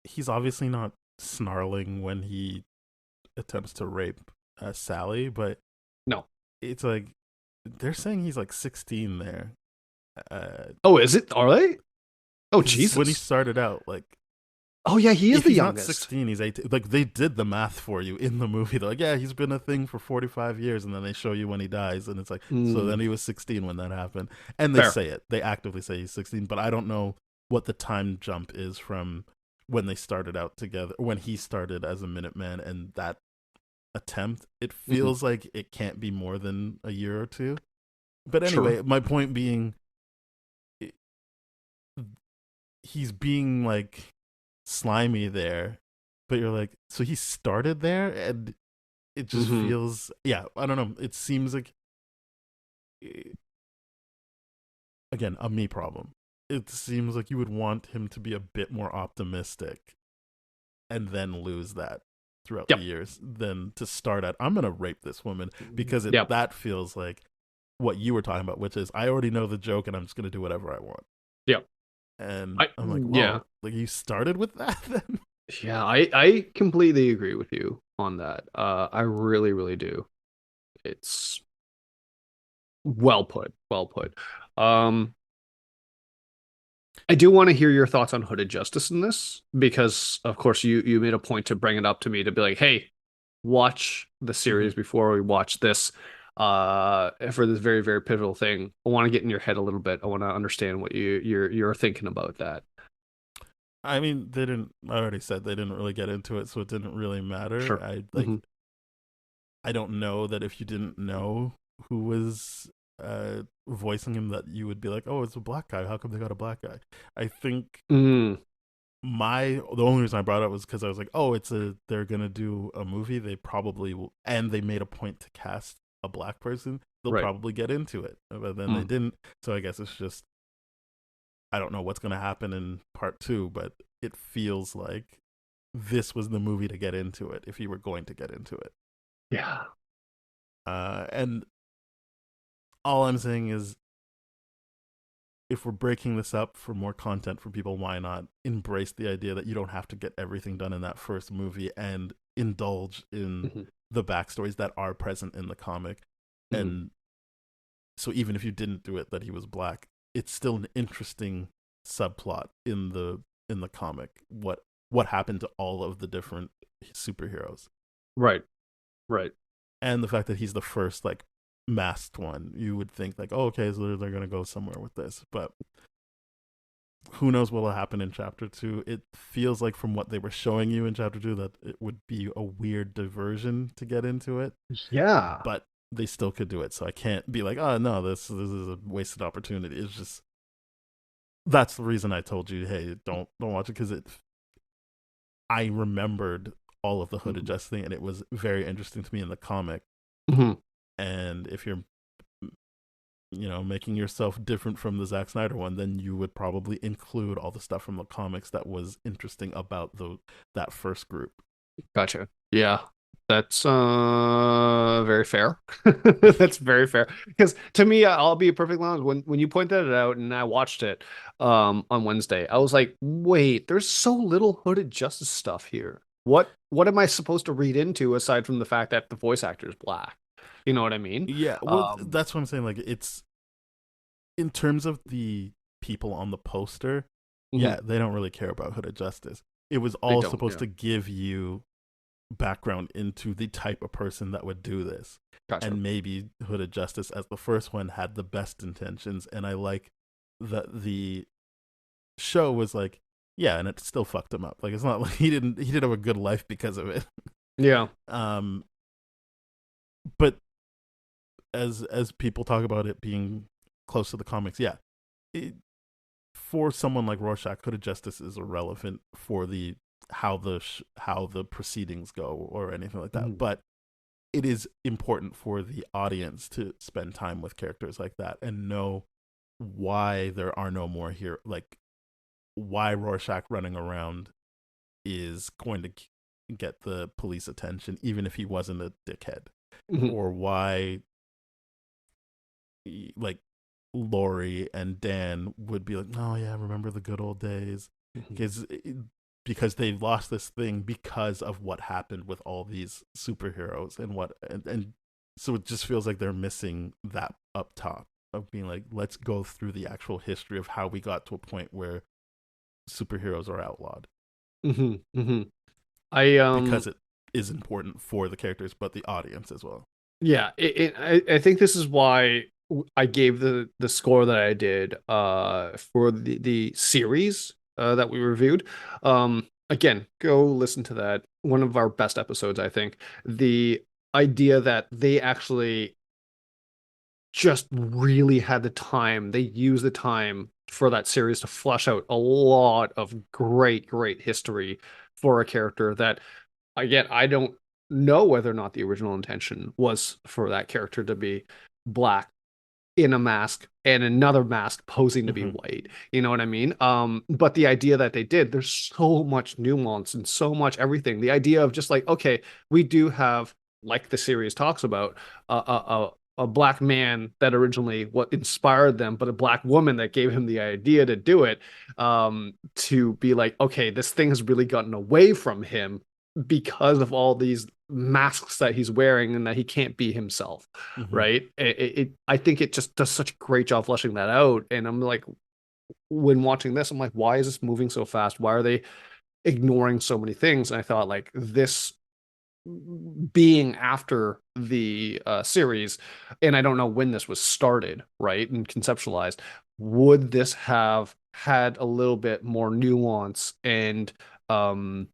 he's obviously not snarling when he attempts to rape Sally, but No. it's like they're saying he's like 16 there. Oh, is it? Are they? Oh, Because when he Jesus. started out, like Oh yeah, he is if the he's not youngest. 16, he's 18. Like they did the math for you in the movie. They're like, yeah, he's been a thing for 45 years, and then they show you when he dies, and it's like, so Mm, then he was 16 when that happened, and they fair. say it. They actively say he's 16, but I don't know what the time jump is from when they started out together, when he started as a Minuteman, and that attempt. It Mhm. feels like it can't be more than a year or two. But Sure. anyway, my point being, he's being like slimy there, but you're like, so he started there, and it just Hmm. feels, yeah, I don't know. It seems like, eh, again, a me problem. It seems like you would want him to be a bit more optimistic and then lose that throughout the Yep. years than to start at, I'm gonna rape this woman, because Yep. that feels like what you were talking about, which is I already know the joke and I'm just gonna do whatever I want. Yep. And I'm like, Yeah. whoa, like you started with that then? Yeah, I completely agree with you on that. I really do. It's well put. Well put. Um, I do want to hear your thoughts on Hooded Justice in this because, of course, you made a point to bring it up to me to be like, hey, watch the Mm-hmm. series before we watch this. For this very pivotal thing, I want to get in your head a little bit. I want to understand what you're thinking about that. I mean, they didn't. I already said they didn't really get into it, so it didn't really matter. Sure. Hmm. I don't know that if you didn't know who was voicing him, that you would be like, oh, it's a black guy. How come they got a black guy? I think Mm, the only reason I brought it up was because I was like, oh, they're gonna do a movie. They probably will, and they made a point to cast a black person. They'll right. probably get into it, but then they Mm, didn't. So I guess it's just, I don't know what's gonna happen in part two, but it feels like this was the movie to get into it if you were going to get into it. yeah. And all I'm saying is, if we're breaking this up for more content for people, why not embrace the idea that you don't have to get everything done in that first movie and indulge in Hmm. the backstories that are present in the comic. Hmm. And so even if you didn't do it that he was black, it's still an interesting subplot in the comic. What happened to all of the different superheroes, Right. Right. and the fact that he's the first like masked one, you would think like, oh, okay, so they're gonna go somewhere with this, but who knows what will happen in chapter two. It feels like from what they were showing you in chapter two that it would be a weird diversion to get into it, Yeah. but they still could do it. So I can't be like, oh no, this is a wasted opportunity. It's just, that's the reason I told you, hey, don't watch it, because I remembered all of the Hooded Hmm. Justice thing, and it was very interesting to me in the comic. Hmm. And if you're, making yourself different from the Zack Snyder one, then you would probably include all the stuff from the comics that was interesting about that first group. Gotcha. Yeah. That's very fair. That's very fair. Because to me, I'll be perfectly honest, when you pointed it out and I watched it on Wednesday, I was like, wait, there's so little Hooded Justice stuff here. What am I supposed to read into aside from the fact that the voice actor is black? You know what I mean? Yeah, well, Um, that's what I'm saying. Like, it's in terms of the people on the poster, mhm, yeah, they don't really care about Hooded Justice. It was they all don't, supposed yeah. to give you background into the type of person that would do this. Gotcha. And maybe Hooded Justice, as the first one, had the best intentions. And I like that the show was like, yeah, and it still fucked him up. Like, it's not like he didn't have a good life because of it. Yeah. Um, but as people talk about it being close to the comics, yeah, it, for someone like Rorschach, Hooded Justice is irrelevant for the how the proceedings go or anything like that. Mhm. But it is important for the audience to spend time with characters like that and know why there are no more here, like why Rorschach running around is going to get the police attention, even if he wasn't a dickhead, Mhm. or why like Lori and Dan would be like, oh yeah, remember the good old days, Mhm. because they lost this thing because of what happened with all these superheroes and so it just feels like they're missing that up top of being like, let's go through the actual history of how we got to a point where superheroes are outlawed, Mhm. Mhm. I because it is important for the characters but the audience as well. Yeah, I think this is why I gave the score that I did for the series that we reviewed. Again, go listen to that. One of our best episodes, I think. The idea that they actually just really had the time, they used the time for that series to flesh out a lot of great history for a character that, again, I don't know whether or not the original intention was for that character to be black in a mask and another mask posing to be Mm-hmm. white. You know what I mean? But the idea that they did, there's so much nuance and so much everything. The idea of just like, okay, we do have, like the series talks about, a black man that originally what inspired them, but a black woman that gave him the idea to do it. To be like, okay, this thing has really gotten away from him because of all these masks that he's wearing and that he can't be himself, Mm-hmm. right? I think it just does such a great job fleshing that out. And I'm like, when watching this, I'm like, why is this moving so fast? Why are they ignoring so many things? And I thought, like, this being after the series, and I don't know when this was started, right, and conceptualized, would this have had a little bit more nuance and um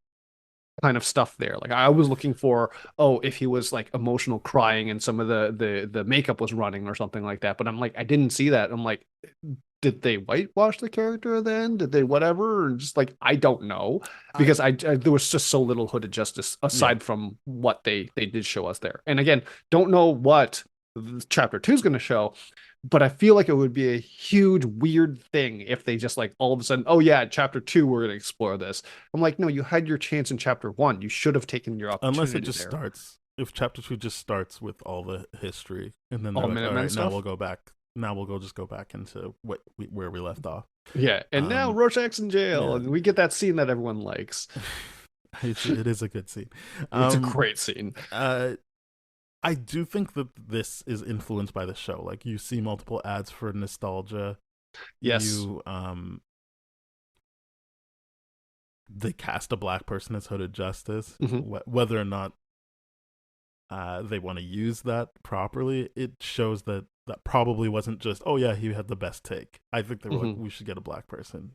kind of stuff there. Like I was looking for, oh, if he was like emotional crying and some of the makeup was running or something like that. But I'm like, I didn't see that. I'm like, did they whitewash the character then? Did they whatever? Or just like I don't know I because there was just so little Hooded Justice Yeah, aside from what they did show us there. And again, don't know what chapter two is going to show, but I feel like it would be a huge weird thing if they just like all of a sudden, oh yeah, chapter two we're going to explore this. I'm like, no, you had your chance in chapter one. You should have taken your unless it opportunity just there. starts, if chapter 2 just starts with all the history and then they're All like, all Minutemen right, now we'll stuff. go back, now we'll go just go back into where we left off. Yeah, and now um Rorschach's in jail, yeah. and we get that scene that everyone likes. It is a good scene. It's a um great scene. uh I do think that this is influenced by the show. Like you see multiple ads for nostalgia. Yes. You They cast a black person as Hooded Justice. Hmm. Whether or not they want to use that properly, it shows that that probably wasn't just, oh yeah, he had the best take. I think they were like, Hmm. we should get a black person.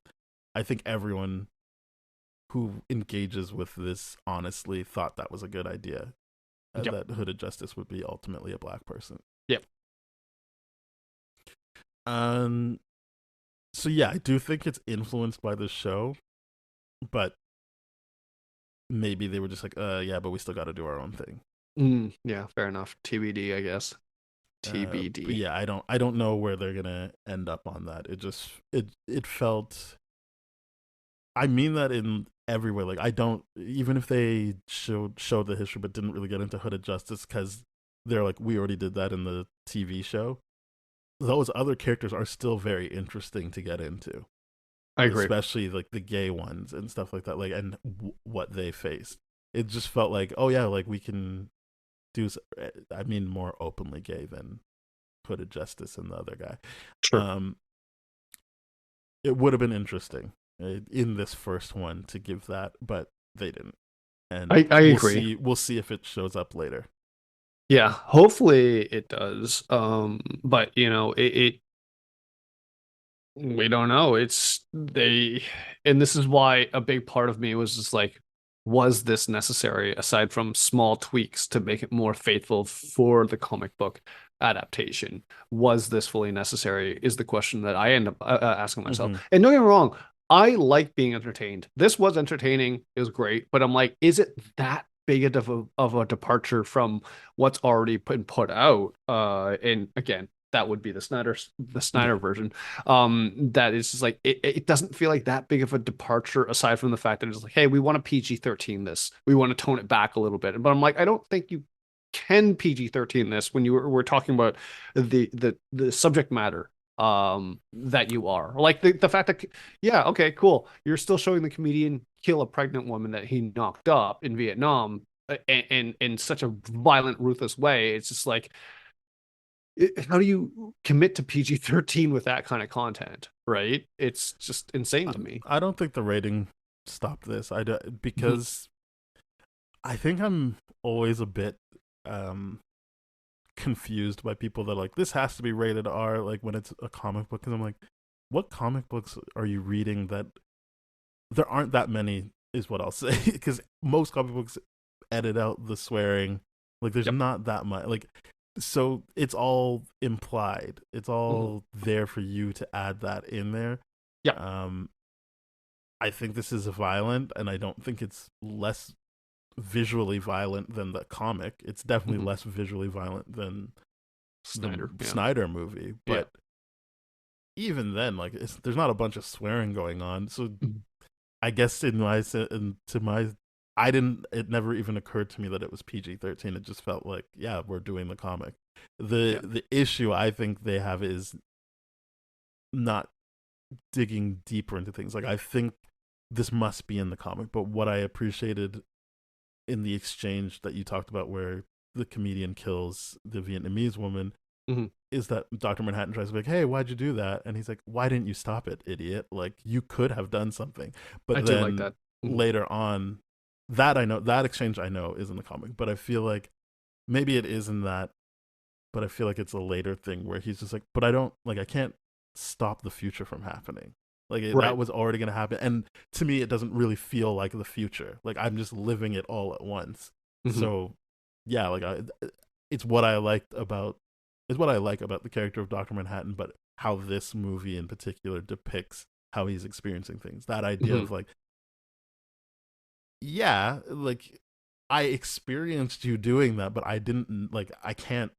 I think everyone who engages with this honestly thought that was a good idea, Yep. that Hooded Justice would be ultimately a black person. Yep. Um. So yeah, I do think it's influenced by the show, but maybe they were just like, yeah, but we still got to do our own thing. Yeah, fair enough. TBD, I guess. But TBD. yeah, I don't know where they're gonna end up on that. It felt. I mean that in every way. Like I don't, even if they showed the history but didn't really get into Hooded Justice because they're like, we already did that in the TV show. Those other characters are still very interesting to get into, I agree. especially like the gay ones and stuff like that. Like and what they faced. It just felt like, oh yeah, like we can do. I mean, more openly gay than Hooded Justice and the other guy. Sure. Um, it would have been interesting in this first one to give that, but they didn't. And I agree. we'll see if it shows up later. Yeah, hopefully it does. But you know, it we don't know. It's they, and this is why a big part of me was just like, was this necessary aside from small tweaks to make it more faithful for the comic book adaptation? Was this fully necessary? Is the question that I end up asking myself. Mm-hmm. And don't get me wrong, I like being entertained. This was entertaining. It was great, but I'm like, is it that big of a departure from what's already been put out. And again, that would be the Snyder Yeah. version. That is just like it doesn't feel like that big of a departure aside from the fact that it's like, hey, we want to PG-13 this. We want to tone it back a little bit. But I'm like, I don't think you can PG-13 this when we're talking about the subject matter that you are. Like the fact that yeah, okay, cool. You're still showing the comedian kill a pregnant woman that he knocked up in Vietnam in such a violent, ruthless way. It's just like, how do you commit to PG-13 with that kind of content, right? It's just insane to me. I don't think the rating stopped this. Mhm. Because I think I'm always a bit um confused by people that are like this has to be rated R like when it's a comic book because I'm like what comic books are you reading that there aren't that many is what I'll say because most comic books edit out the swearing like there's Yep. not that much like so it's all implied it's Mhm. all there for you to add that in there Yep. um I think this is violent and I don't think it's less visually violent than the comic it's definitely Mhm. less visually violent than the Snyder. Yeah. Snyder movie, Yeah. but even then, like, there's not a bunch of swearing going on. So Mhm. I guess to my, I didn't. It never even occurred to me that it was PG-13. It just felt like, yeah, we're doing the comic. The Yeah. the issue I think they have is not digging deeper into things. Like I think this must be in the comic, but what I appreciated in the exchange that you talked about, where the comedian kills the Vietnamese woman, Mhm. is that Dr. Manhattan tries to be like, hey, why'd you do that? And he's like, why didn't you stop it, idiot? Like, you could have done something. I But did like then that. Mhm. later on, that I know, that exchange I know is in the comic, but I feel like maybe it is in that, but I feel like it's a later thing where he's just like, but I don't, like, I can't stop the future from happening. Like, that Right. was already going to happen. And to me, it doesn't really feel like the future. Like, I'm just living it all at once. Mhm. So, yeah, like, it's what I liked about is what I like about the character of Dr. Manhattan, but how this movie in particular depicts how he's experiencing things. That idea Mhm. of like, yeah, like I experienced you doing that, but I didn't like I can't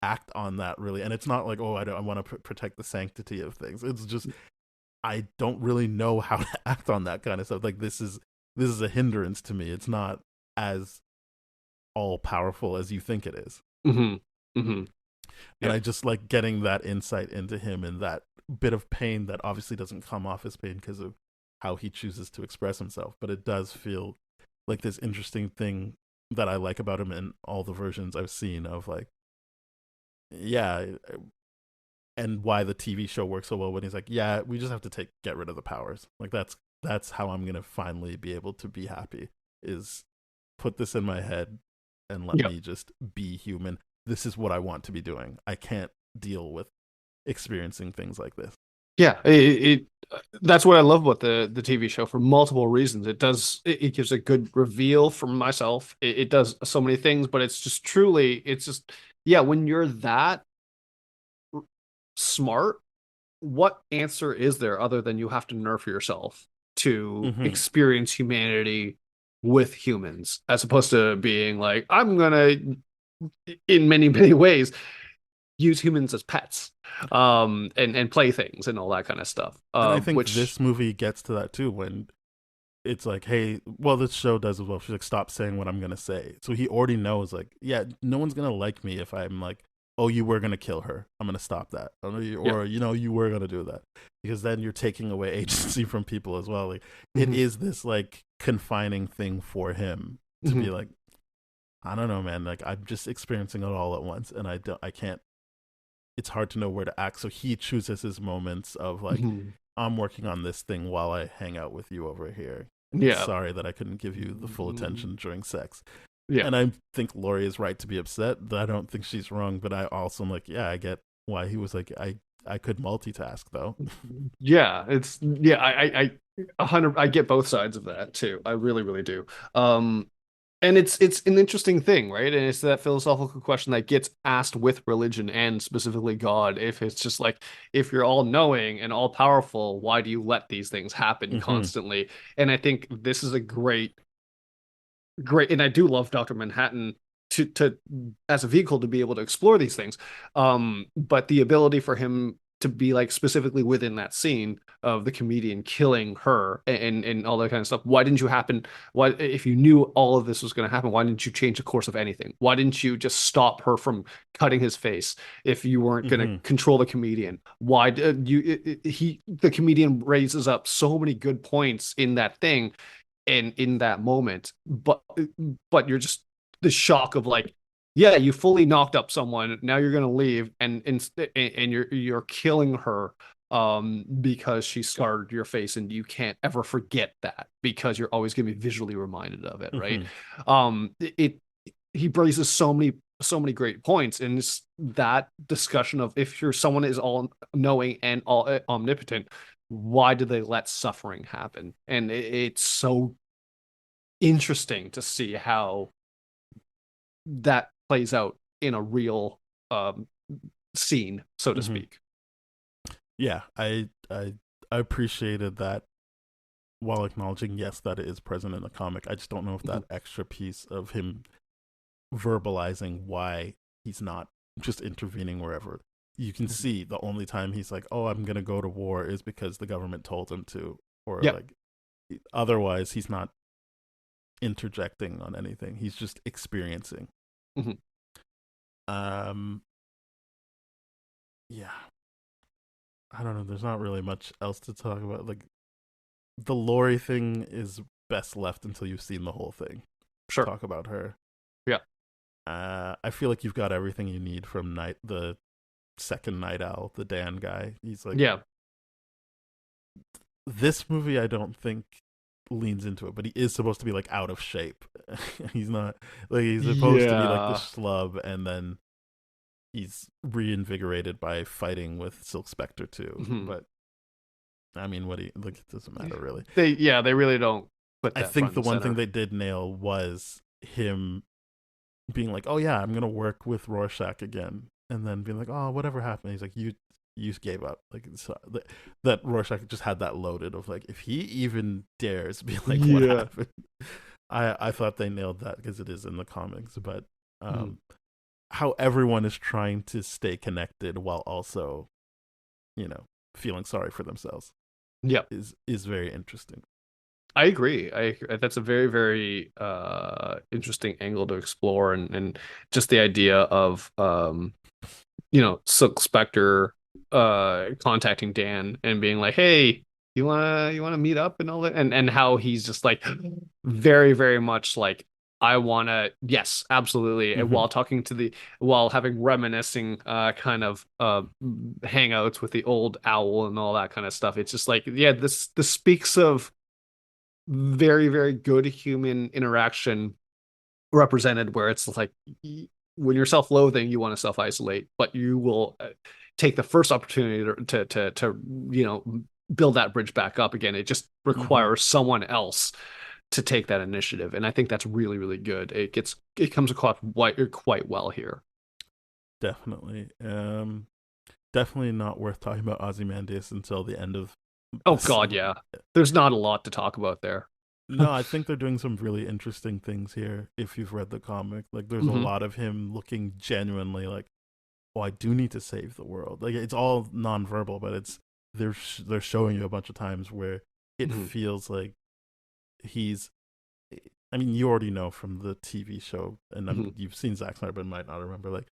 act on that really. And it's not like, oh, I want to protect the sanctity of things. It's just I don't really know how to act on that kind of stuff. Like this is a hindrance to me. It's not as all powerful as you think it is. Mhm. Mhm. And Yeah. I just like getting that insight into him and that bit of pain that obviously doesn't come off as pain because of how he chooses to express himself, but it does feel like this interesting thing that I like about him in all the versions I've seen of like, yeah, and why the TV show works so well when he's like, yeah, we just have to get rid of the powers. Like that's how I'm gonna finally be able to be happy. Is put this in my head and let Yeah. me just be human. This is what I want to be doing. I can't deal with experiencing things like this. Yeah. That's what I love about the TV show for multiple reasons. It gives a good reveal for myself. It does so many things, but it's just yeah, when you're that smart, what answer is there other than you have to nerf yourself to Mm-hmm. experience humanity with humans, as opposed to being like, I'm gonna, in many, many ways, use humans as pets, and playthings and all that kind of stuff. And I think Which, this movie gets to that too when it's like, hey, well, this show does as well. She's like, stop saying what I'm gonna say. So he already knows, like, yeah, no one's gonna like me if I'm like, oh, you were gonna kill her. I'm gonna stop that, yeah. or you were gonna do that, because then you're taking away agency from people as well. Like, it Mhm. is this like confining thing for him to Mhm. be like, I don't know, man. Like, I'm just experiencing it all at once, and I can't. It's hard to know where to act. So he chooses his moments of like, Mhm. I'm working on this thing while I hang out with you over here. Yeah. Sorry that I couldn't give you the full attention during sex. Yeah. And I think Laurie is right to be upset. I don't think she's wrong, but I also am like, yeah, I get why he was like, I could multitask though. Yeah, it's yeah, I 100 I get both sides of that too. I really, really do. Um, and it's an interesting thing, right? And it's that philosophical question that gets asked with religion and specifically God. If it's just like, if you're all knowing and all powerful, why do you let these things happen Mm-hmm. constantly? And I think this is a great great, and I do love Dr. Manhattan to as a vehicle to be able to explore these things. But the ability for him to be like specifically within that scene of the comedian killing her and all that kind of stuff. Why didn't you happen? Why, if you knew all of this was going to happen, why didn't you change the course of anything? Why didn't you just stop her from cutting his face if you weren't going to Hmm. control the comedian? Why did you? The comedian raises up so many good points in that thing and in that moment, but you're just the shock of like, yeah, you fully knocked up someone, now you're gonna leave and you're killing her because she scarred your face and you can't ever forget that because you're always gonna be visually reminded of it, right? Hmm. It he raises so many great points and it's that discussion of if you're someone is all knowing and all omnipotent, why do they let suffering happen? And it's so interesting to see how that plays out in a real um, scene, so to Hmm. speak. Yeah, I appreciated that while acknowledging, yes, that it is present in the comic. I just don't know if Mhm. that extra piece of him verbalizing why he's not just intervening wherever. You can Mhm. see the only time he's like, "Oh, I'm gonna go to war," is because the government told him to, or Yep. like, otherwise he's not interjecting on anything. He's just experiencing. Mhm. Um, yeah, I don't know. There's not really much else to talk about. Like the Lori thing is best left until you've seen the whole thing. Sure. Talk about her. Yeah. I feel like you've got everything you need from the second Night Owl, the Dan guy. He's like Yeah. this movie. I don't think leans into it, but he is supposed to be like out of shape. He's not like he's supposed to be like the Yeah. schlub, and then he's reinvigorated by fighting with Silk Spectre too. Mhm. But I mean, what do you like? It doesn't matter really. They really don't put I that think front the and one thing center. they did nail was him being like, "Oh yeah, I'm gonna work with Rorschach again," and then being like, "Oh, whatever happened?" He's like, "You gave up." Like so, that Rorschach just had that loaded of like, if he even dares be like, "What Yeah. happened?" I thought they nailed that because it is in the comics, but Mhm. um, how everyone is trying to stay connected while also, you know, feeling sorry for themselves Yep. is very interesting. I agree. That's a very, very interesting angle to explore and just the idea of Silk Spectre contacting Dan and being like, "Hey, you wanna meet up and all that," and how he's just like very, very much like, "I wanna, yes, absolutely." And Mm-hmm. while having reminiscing kind of hangouts with the old owl and all that kind of stuff. It's just like, yeah, this speaks of very, very good human interaction represented where it's like when you're self-loathing, you want to self-isolate, but you will take the first opportunity to build that bridge back up again. It just Mm-hmm. requires someone else to take that initiative, and I think that's really, really good. It comes across quite well here. Definitely. Definitely not worth talking about Ozymandias until the end of Oh this. God, yeah. There's not a lot to talk about there. No, I think they're doing some really interesting things here. If you've read the comic, like there's a Hmm. lot of him looking genuinely like, "Oh, I do need to save the world." Like it's all nonverbal, but they're showing you a bunch of times where it Hmm. feels like he's. I mean, you already know from the TV show, and Hmm. you've seen Zack Snyder, but might not remember like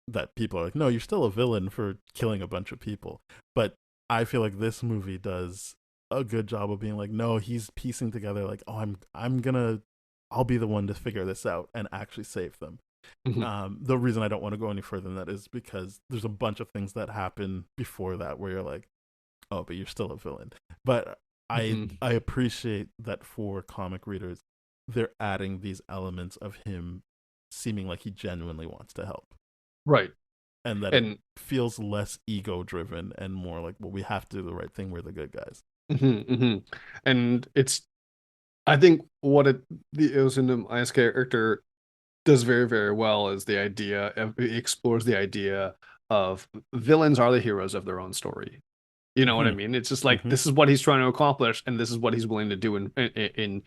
that. People are like, "No, you're still a villain for killing a bunch of people," but I feel like this movie does a good job of being like, no, he's piecing together like, oh, I'll be the one to figure this out and actually save them. Hmm. The reason I don't want to go any further than that is because there's a bunch of things that happen before that where you're like, oh, but you're still a villain. But Hmm. I appreciate that for comic readers, they're adding these elements of him seeming like he genuinely wants to help, Right. and that it And feels less ego driven and more like, well, we have to do the right thing. We're the good guys. hmm. And it's I think what the Ozundum Ice character does very, very well is the idea of it explores the idea of villains are the heroes of their own story. You know what I Hmm. mean? It's just like Hmm. this is what he's trying to accomplish, and this is what he's willing to do in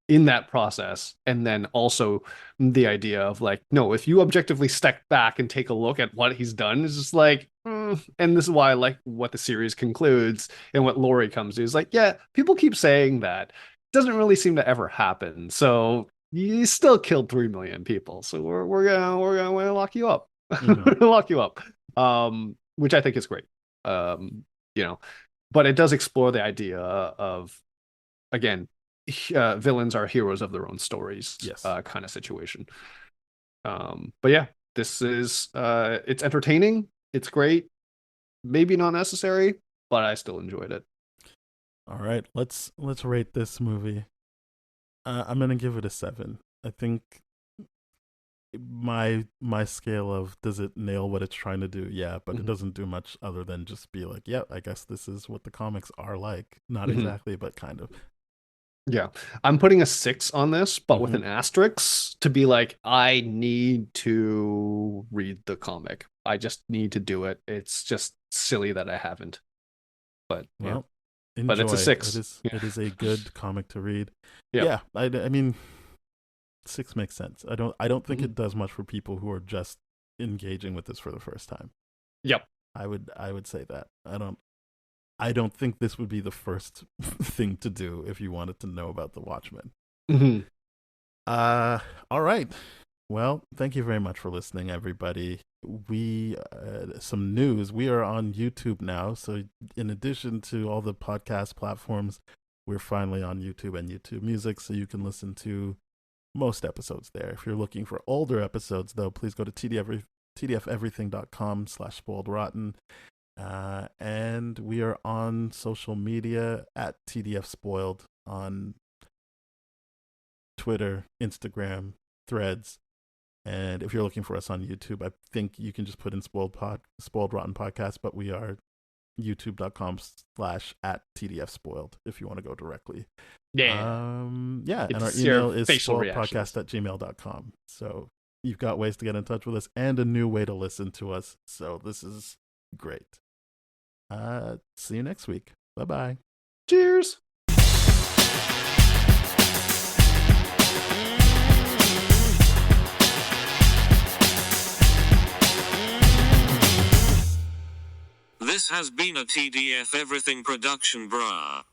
in that process. And then also the idea of like, no, if you objectively step back and take a look at what he's done, it's just like, and this is why I like what the series concludes and what Laurie comes to is like, yeah, people keep saying that. Doesn't really seem to ever happen. So you still killed 3 million people. So we're gonna lock you up. Mhm. We're gonna lock you up. Which I think is great. You know, but it does explore the idea of, again, villains are heroes of their own stories, Yes. kind of situation. But yeah, this is it's entertaining, it's great, maybe not necessary, but I still enjoyed it. All right, let's rate this movie. I'm gonna give it a 7. I think my scale of does it nail what it's trying to do? Yeah, but it doesn't do much other than just be like, yeah, I guess this is what the comics are like. Not exactly, but kind of. Yeah, I'm putting a 6 on this, but with an asterisk to be like, I need to read the comic. I just need to do it. It's just silly that I haven't. But Well, yeah, enjoy. but it's a 6. It is a good comic to read. Yeah. Yeah, I mean, 6 makes sense. I don't think it does much for people who are just engaging with this for the first time. Yep. I would say that. I don't think this would be the first thing to do if you wanted to know about the Watchmen. All right. Well, thank you very much for listening, everybody. We some news. We are on YouTube now, so in addition to all the podcast platforms, we're finally on YouTube and YouTube Music, so you can listen to most episodes there. If you're looking for older episodes, though, please go to tdfeverything.com/spoiledrotten. And we are on social media at TDF Spoiled on Twitter, Instagram, Threads. And if you're looking for us on YouTube, I think you can just put in Spoiled Rotten Podcast, but we are youtube.com/at TDF Spoiled if you want to go directly. Yeah. Yeah. And our It's email your is facial spoiledpodcast@gmail.com. So you've got ways to get in touch with us and a new way to listen to us. So this is great. See you next week. Bye-bye. Cheers. This has been a TDF Everything production, brah.